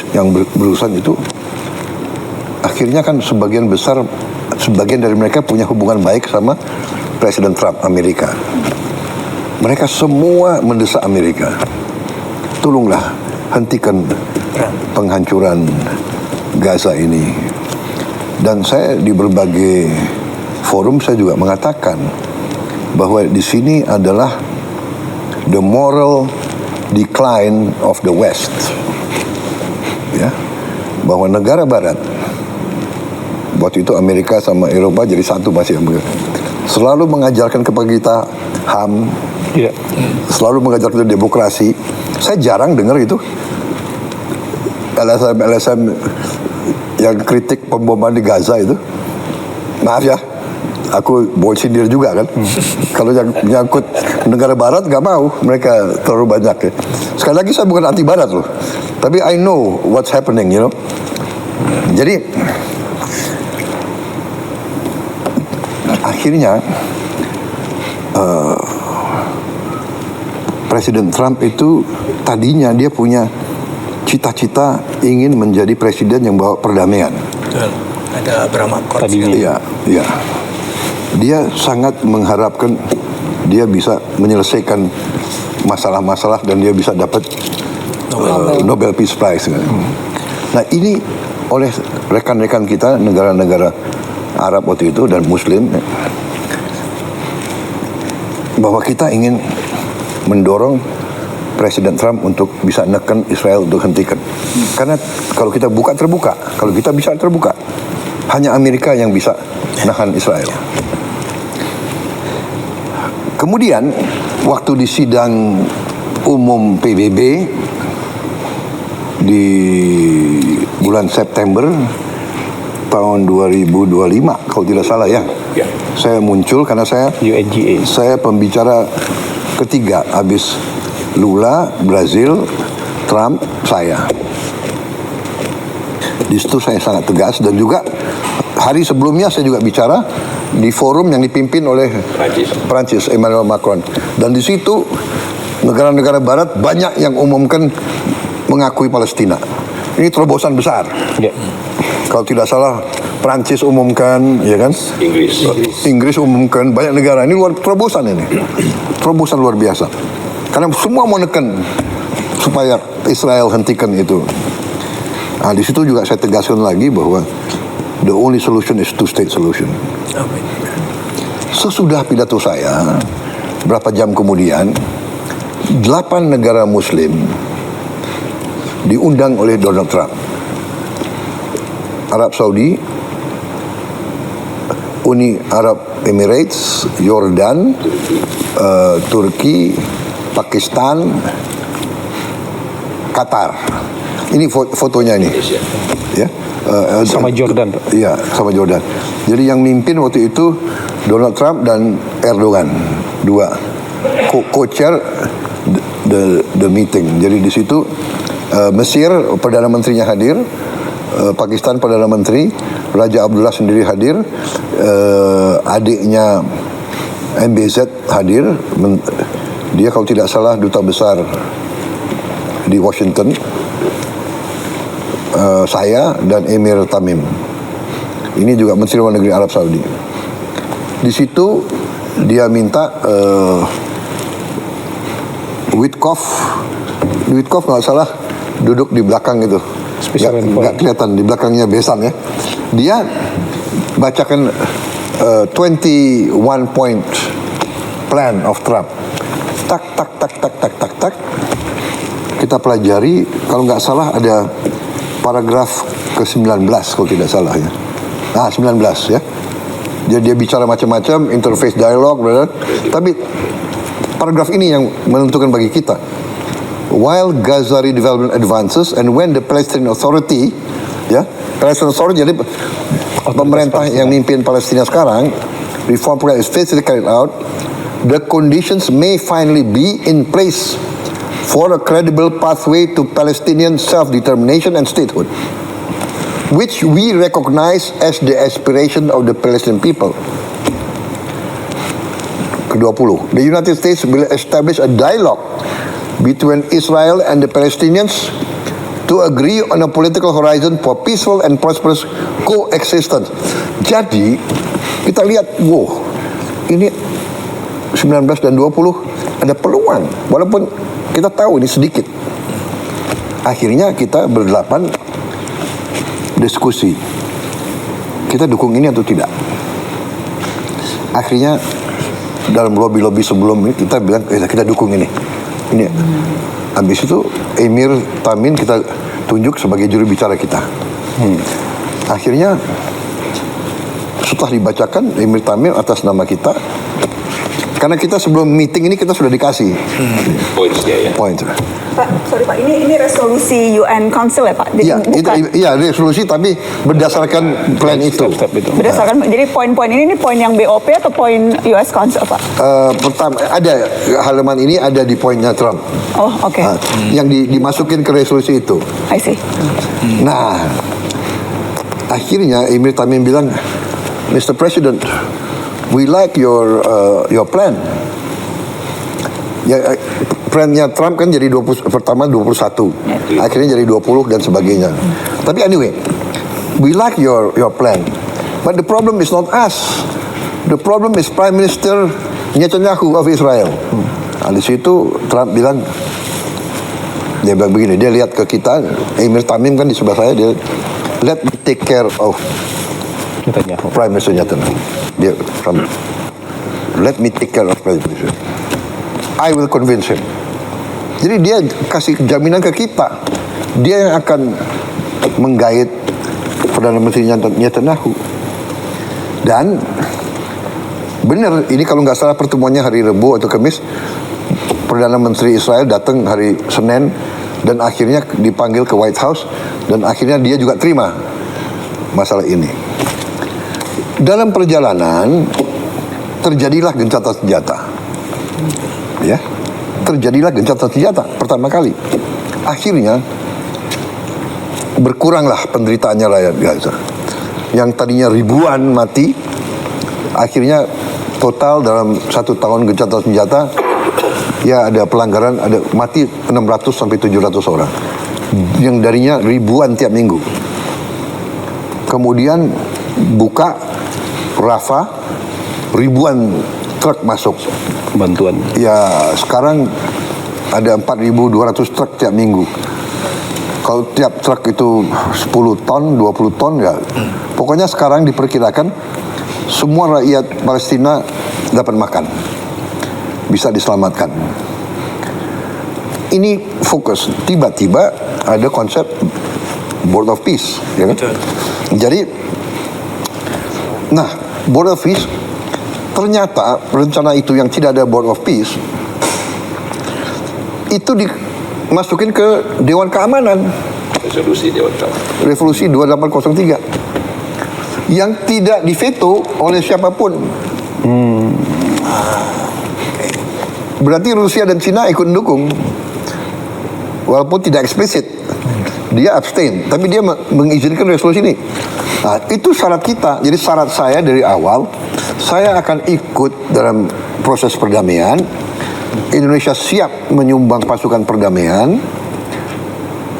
yang berurusan itu akhirnya kan sebagian dari mereka punya hubungan baik sama Presiden Trump Amerika. Mereka semua mendesak Amerika, tolonglah hentikan penghancuran Gaza ini. Dan saya di berbagai forum saya juga mengatakan bahwa di sini adalah the moral decline of the West, ya, bahwa negara Barat waktu itu Amerika sama Eropa jadi satu masih selalu mengajarkan kepada kita HAM, Iya. selalu mengajarkan kita demokrasi. Saya jarang dengar itu LSM yang kritik pemboman di Gaza itu. Maaf ya, aku boleh sindir juga kan. Kalau yang menyangkut negara Barat nggak mau, mereka terlalu banyak ya. Sekali lagi saya bukan anti Barat loh, tapi I know what's happening, you know. Jadi akhirnya Presiden Trump itu tadinya dia punya cita-cita ingin menjadi presiden yang bawa perdamaian. betul. Ada Abraham Accords. Iya, iya. Dia sangat mengharapkan dia bisa menyelesaikan masalah-masalah dan dia bisa dapat Nobel Peace Prize. Nah ini oleh rekan-rekan kita negara-negara Arab waktu itu dan Muslim, bahwa kita ingin mendorong Presiden Trump untuk bisa neken Israel untuk hentikan. Karena kalau kita buka terbuka, kalau kita bisa terbuka, hanya Amerika yang bisa nahan Israel. Kemudian waktu di sidang umum PBB di bulan September tahun 2025 kalau tidak salah ya. Ya. Saya muncul karena UNGA. saya pembicara ketiga habis Lula, Brazil, Trump, saya. Di situ saya sangat tegas dan juga hari sebelumnya saya juga bicara di forum yang dipimpin oleh Prancis, Emmanuel Macron. Dan di situ negara-negara Barat banyak yang umumkan mengakui Palestina. Ini terobosan besar. Ya. Kalau tidak salah Prancis umumkan, ya kan? Inggris umumkan, banyak negara. Ini luar terobosan ini. Terobosan luar biasa. Karena semua mau neken supaya Israel hentikan itu. Nah, di situ juga saya tegaskan lagi bahwa the only solution is two-state solution. Sesudah pidato saya, berapa jam kemudian, 8 negara Muslim diundang oleh Donald Trump. Arab Saudi, Uni Arab Emirates, Yordan, Turki, Pakistan, Qatar. Ini fotonya ini, ya. Sama Jordan, Pak. Iya, sama Jordan. Jadi yang mimpin waktu itu Donald Trump dan Erdogan, dua co-chair the meeting. Jadi di situ Mesir Perdana Menterinya hadir, Pakistan Perdana Menteri, Raja Abdullah sendiri hadir, adiknya MBZ hadir, dia kalau tidak salah duta besar di Washington, saya dan Emir Tamim. Ini juga Menteri Luar Negeri Arab Saudi. Di situ dia minta Witkoff nggak salah duduk di belakang itu. Nggak kelihatan di belakangnya besan ya. Dia bacakan 21 point plan of Trump. Tak. Kita pelajari, kalau nggak salah ada paragraf ke-19 kalau tidak salah ya. 19 ya. Jadi dia bicara macam-macam, interface dialog, tapi paragraf ini yang menentukan bagi kita. While Gaza redevelopment advances and when the Palestinian Authority, ya, Palestinian Authority jadi pemerintah yang mimpin Palestina sekarang, reform program is faithfully carried out, the conditions may finally be in place for a credible pathway to Palestinian self-determination and statehood, which we recognize as the aspiration of the Palestinian people. Ke-20, the United States will establish a dialogue between Israel and the Palestinians to agree on a political horizon for peaceful and prosperous coexistence. Jadi, kita lihat, wow, ini 19 dan 20 ada peluang, walaupun kita tahu ini sedikit. Akhirnya kita berdelapan diskusi, kita dukung ini atau tidak. Akhirnya dalam lobby sebelum ini kita bilang kita dukung ini. Habis itu Emir Tamim kita tunjuk sebagai juru bicara kita. Akhirnya setelah dibacakan Emir Tamim atas nama kita, karena kita sebelum meeting ini kita sudah dikasih poin. Pak, sorry Pak, ini resolusi UN Council ya Pak? Iya, resolusi tapi berdasarkan plan itu. Berdasarkan, jadi poin-poin ini poin yang BOP atau poin US Council Pak? Pertama, ada halaman ini ada di poinnya Trump. Oh, oke. Yang dimasukin ke resolusi itu. I see. Nah, akhirnya Emir Tamim bilang, Mr. President, we like your plan. Ya, plannya Trump kan jadi 21, akhirnya jadi 20 dan sebagainya. Tapi anyway, we like your plan, but the problem is not us. The problem is Prime Minister Netanyahu of Israel. Nah, di situ Trump bilang, dia bilang begini, dia lihat ke kita, Emir Tamim kan di sebelah saya, dia let me take care of Prime Minister Netanyahu. Dia Trump, let me take care of Prime Minister. I will convince him. Jadi dia kasih jaminan ke kita, dia yang akan menggait Perdana Menteri Netanyahu. Dan benar, ini kalau nggak salah pertemuannya hari Rabu atau Kamis, Perdana Menteri Israel datang hari Senin dan akhirnya dipanggil ke White House dan akhirnya dia juga terima masalah ini. Dalam perjalanan terjadilah gencatan senjata. Ya. Terjadilah gencatan senjata pertama kali. Akhirnya berkuranglah penderitaannya rakyat Gaza. Yang tadinya ribuan mati, akhirnya total dalam 1 tahun gencatan senjata, ya ada pelanggaran, ada mati 600 sampai 700 orang. Yang darinya ribuan tiap minggu. Kemudian buka Rafah, ribuan truk masuk bantuan. Ya sekarang ada 4.200 truk tiap minggu. Kalau tiap truk itu 10 ton, 20 ton ya. Pokoknya sekarang diperkirakan semua rakyat Palestina dapat makan. Bisa diselamatkan. Ini fokus. Tiba-tiba ada konsep Board of Peace, ya kan? Jadi, nah, Board of Peace ternyata rencana itu yang tidak ada Board of Peace itu dimasukin ke Dewan Keamanan. Resolusi 2803 yang tidak diveto oleh siapapun. Berarti Rusia dan Cina ikut mendukung, walaupun tidak eksplisit. Dia abstain, tapi dia mengizinkan resolusi ini. Nah, itu syarat kita. Jadi syarat saya dari awal, saya akan ikut dalam proses perdamaian. Indonesia siap menyumbang pasukan perdamaian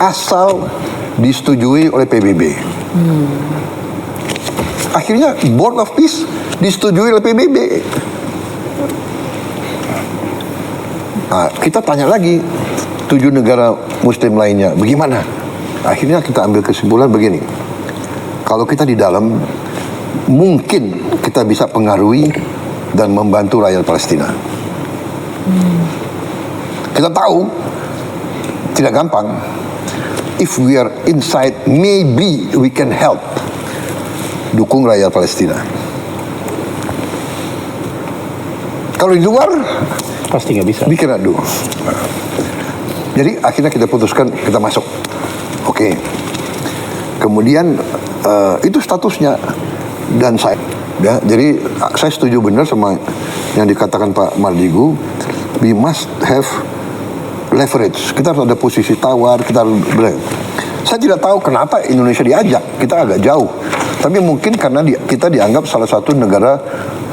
asal disetujui oleh PBB. Akhirnya Board of Peace disetujui oleh PBB. Nah, kita tanya lagi 7 negara Muslim lainnya, bagaimana? Akhirnya kita ambil kesimpulan begini. Kalau kita di dalam, mungkin kita bisa pengaruhi dan membantu rakyat Palestina. Kita tahu tidak gampang. If we are inside, maybe we can help. Dukung rakyat Palestina. Kalau di luar, pasti nggak bisa. We cannot do. Jadi akhirnya kita putuskan kita masuk. Oke. Kemudian itu statusnya dan saya. Ya, jadi saya setuju benar sama yang dikatakan Pak Mardigu. We must have leverage. Kita harus ada posisi tawar. Kita harus saya tidak tahu kenapa Indonesia diajak. Kita agak jauh. Tapi mungkin karena kita dianggap salah satu negara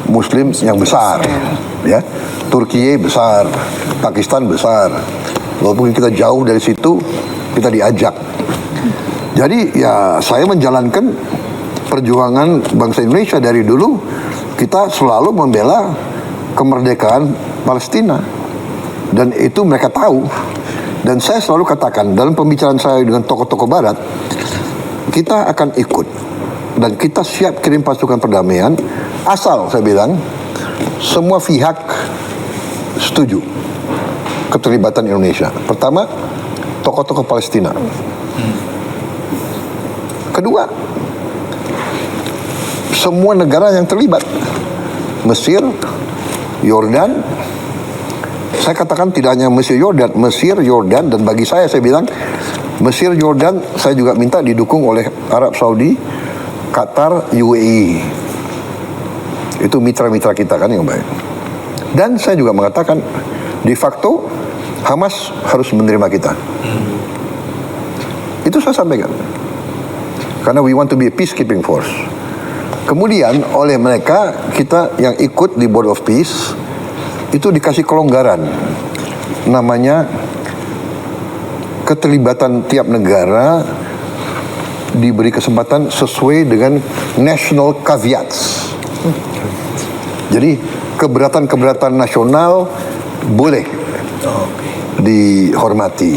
Muslim yang besar. Ya, Turki besar, Pakistan besar. Walaupun kita jauh dari situ, kita diajak. Jadi ya saya menjalankan perjuangan bangsa Indonesia dari dulu. Kita selalu membela kemerdekaan Palestina. Dan itu mereka tahu. Dan saya selalu katakan dalam pembicaraan saya dengan tokoh-tokoh Barat, kita akan ikut. Dan kita siap kirim pasukan perdamaian asal saya bilang semua pihak setuju keterlibatan Indonesia. Pertama, tokoh-tokoh Palestina. Kedua, semua negara yang terlibat. Mesir, Yordan. Saya katakan tidak hanya Mesir, Yordan, dan bagi saya bilang Mesir, Yordan, saya juga minta didukung oleh Arab Saudi, Qatar, UAE. Itu mitra-mitra kita kan yang baik. Dan saya juga mengatakan de facto Hamas harus menerima kita. Itu saya sampaikan. Karena we want to be a peacekeeping force. Kemudian oleh mereka, kita yang ikut di Board of Peace itu dikasih kelonggaran. Namanya keterlibatan tiap negara diberi kesempatan sesuai dengan national caveats. Jadi keberatan-keberatan nasional boleh dihormati.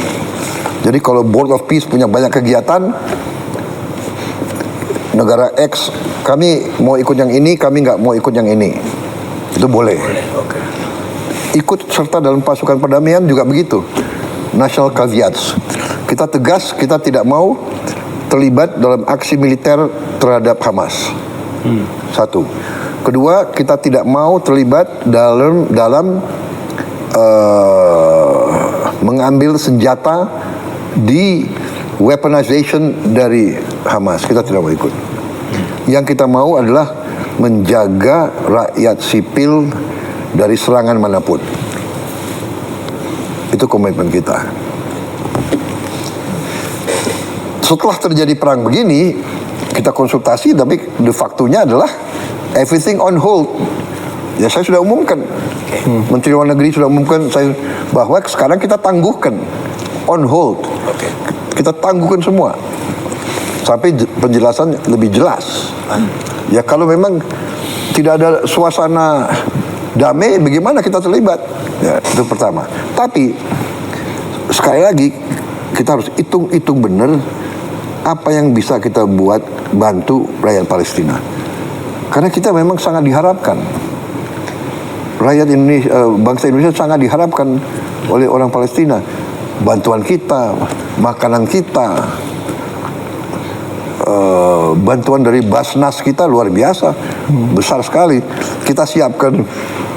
Jadi kalau Board of Peace punya banyak kegiatan, negara X, kami mau ikut yang ini, kami nggak mau ikut yang ini, itu boleh. Ikut serta dalam pasukan perdamaian juga begitu. National caveats. Kita tegas, kita tidak mau terlibat dalam aksi militer terhadap Hamas. Satu. Kedua, kita tidak mau terlibat dalam mengambil senjata di weaponization dari Hamas. Kita tidak mau ikut. Yang kita mau adalah menjaga rakyat sipil dari serangan manapun. Itu komitmen kita. Setelah terjadi perang begini, kita konsultasi, tapi de facto-nya adalah everything on hold. Ya, saya sudah umumkan, Menteri Luar Negeri sudah umumkan bahwa sekarang kita tangguhkan, on hold. Kita tangguhkan semua sampai penjelasan lebih jelas. Ya, kalau memang tidak ada suasana damai, bagaimana kita terlibat? Ya, itu pertama. Tapi sekali lagi kita harus hitung benar apa yang bisa kita buat bantu rakyat Palestina. Karena kita memang sangat diharapkan. Rakyat Indonesia, bangsa Indonesia sangat diharapkan oleh orang Palestina. Bantuan kita, makanan kita, bantuan dari Basnas kita luar biasa, besar sekali. Kita siapkan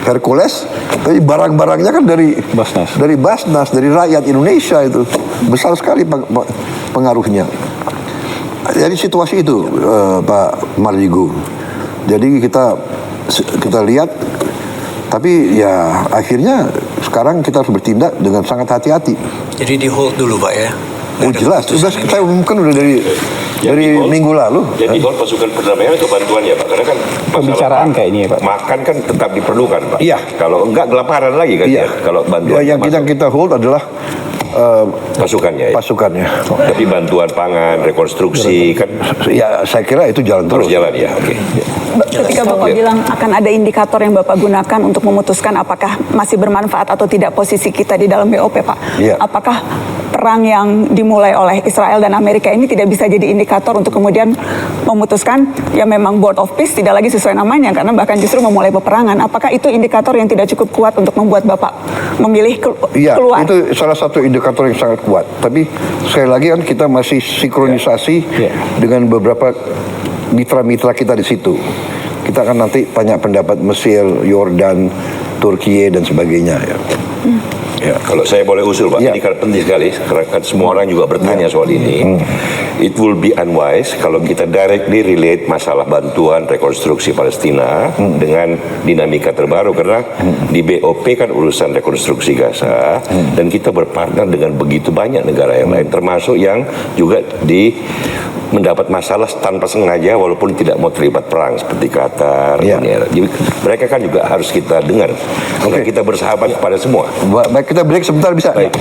Hercules, tapi barang-barangnya kan dari Basnas, dari rakyat Indonesia, itu besar sekali pengaruhnya. Jadi situasi itu, Pak Mardigu. Jadi kita lihat, tapi ya akhirnya sekarang kita harus bertindak dengan sangat hati-hati. Jadi di hold dulu Pak ya? Oh jelas, saya umumkan udah dari minggu lalu. Jadi hold pasukan perdamaian atau bantuan ya Pak? Karena kan pembicaraan kayaknya ya Pak. Makan kan tetap diperlukan Pak. Iya. Kalau enggak kelaparan lagi kan ya. Kalau bantuan Yang kita hold adalah pasukannya. Pasukannya. Tapi bantuan pangan, rekonstruksi kan. Ya saya kira itu jalan terus. Harus jalan ya. Oke. Ketika Bapak bilang akan ada indikator yang Bapak gunakan untuk memutuskan apakah masih bermanfaat atau tidak posisi kita di dalam BOP, Pak. Iya. Apakah perang yang dimulai oleh Israel dan Amerika ini tidak bisa jadi indikator untuk kemudian memutuskan ya memang Board of Peace tidak lagi sesuai namanya karena bahkan justru memulai peperangan. Apakah itu indikator yang tidak cukup kuat untuk membuat Bapak memilih Iya, keluar? itu salah satu indikator yang sangat kuat. Tapi sekali lagi kan kita masih sinkronisasi dengan beberapa mitra-mitra kita di situ. Kita akan nanti tanya pendapat Mesir, Yordan, Turki dan sebagainya. Ya. Ya, kalau saya boleh usul Pak, ini kan penting sekali karena kan semua orang juga bertanya soal ini. It will be unwise kalau kita directly relate masalah bantuan rekonstruksi Palestina dengan dinamika terbaru karena di BOP kan urusan rekonstruksi Gaza dan kita berpartner dengan begitu banyak negara yang lain termasuk yang juga mendapat masalah tanpa sengaja walaupun tidak mau terlibat perang seperti Qatar, Uni Arab. Jadi mereka kan juga harus kita dengar. Karena kita bersahabat kepada semua. Baik, kita break sebentar bisa? Baik.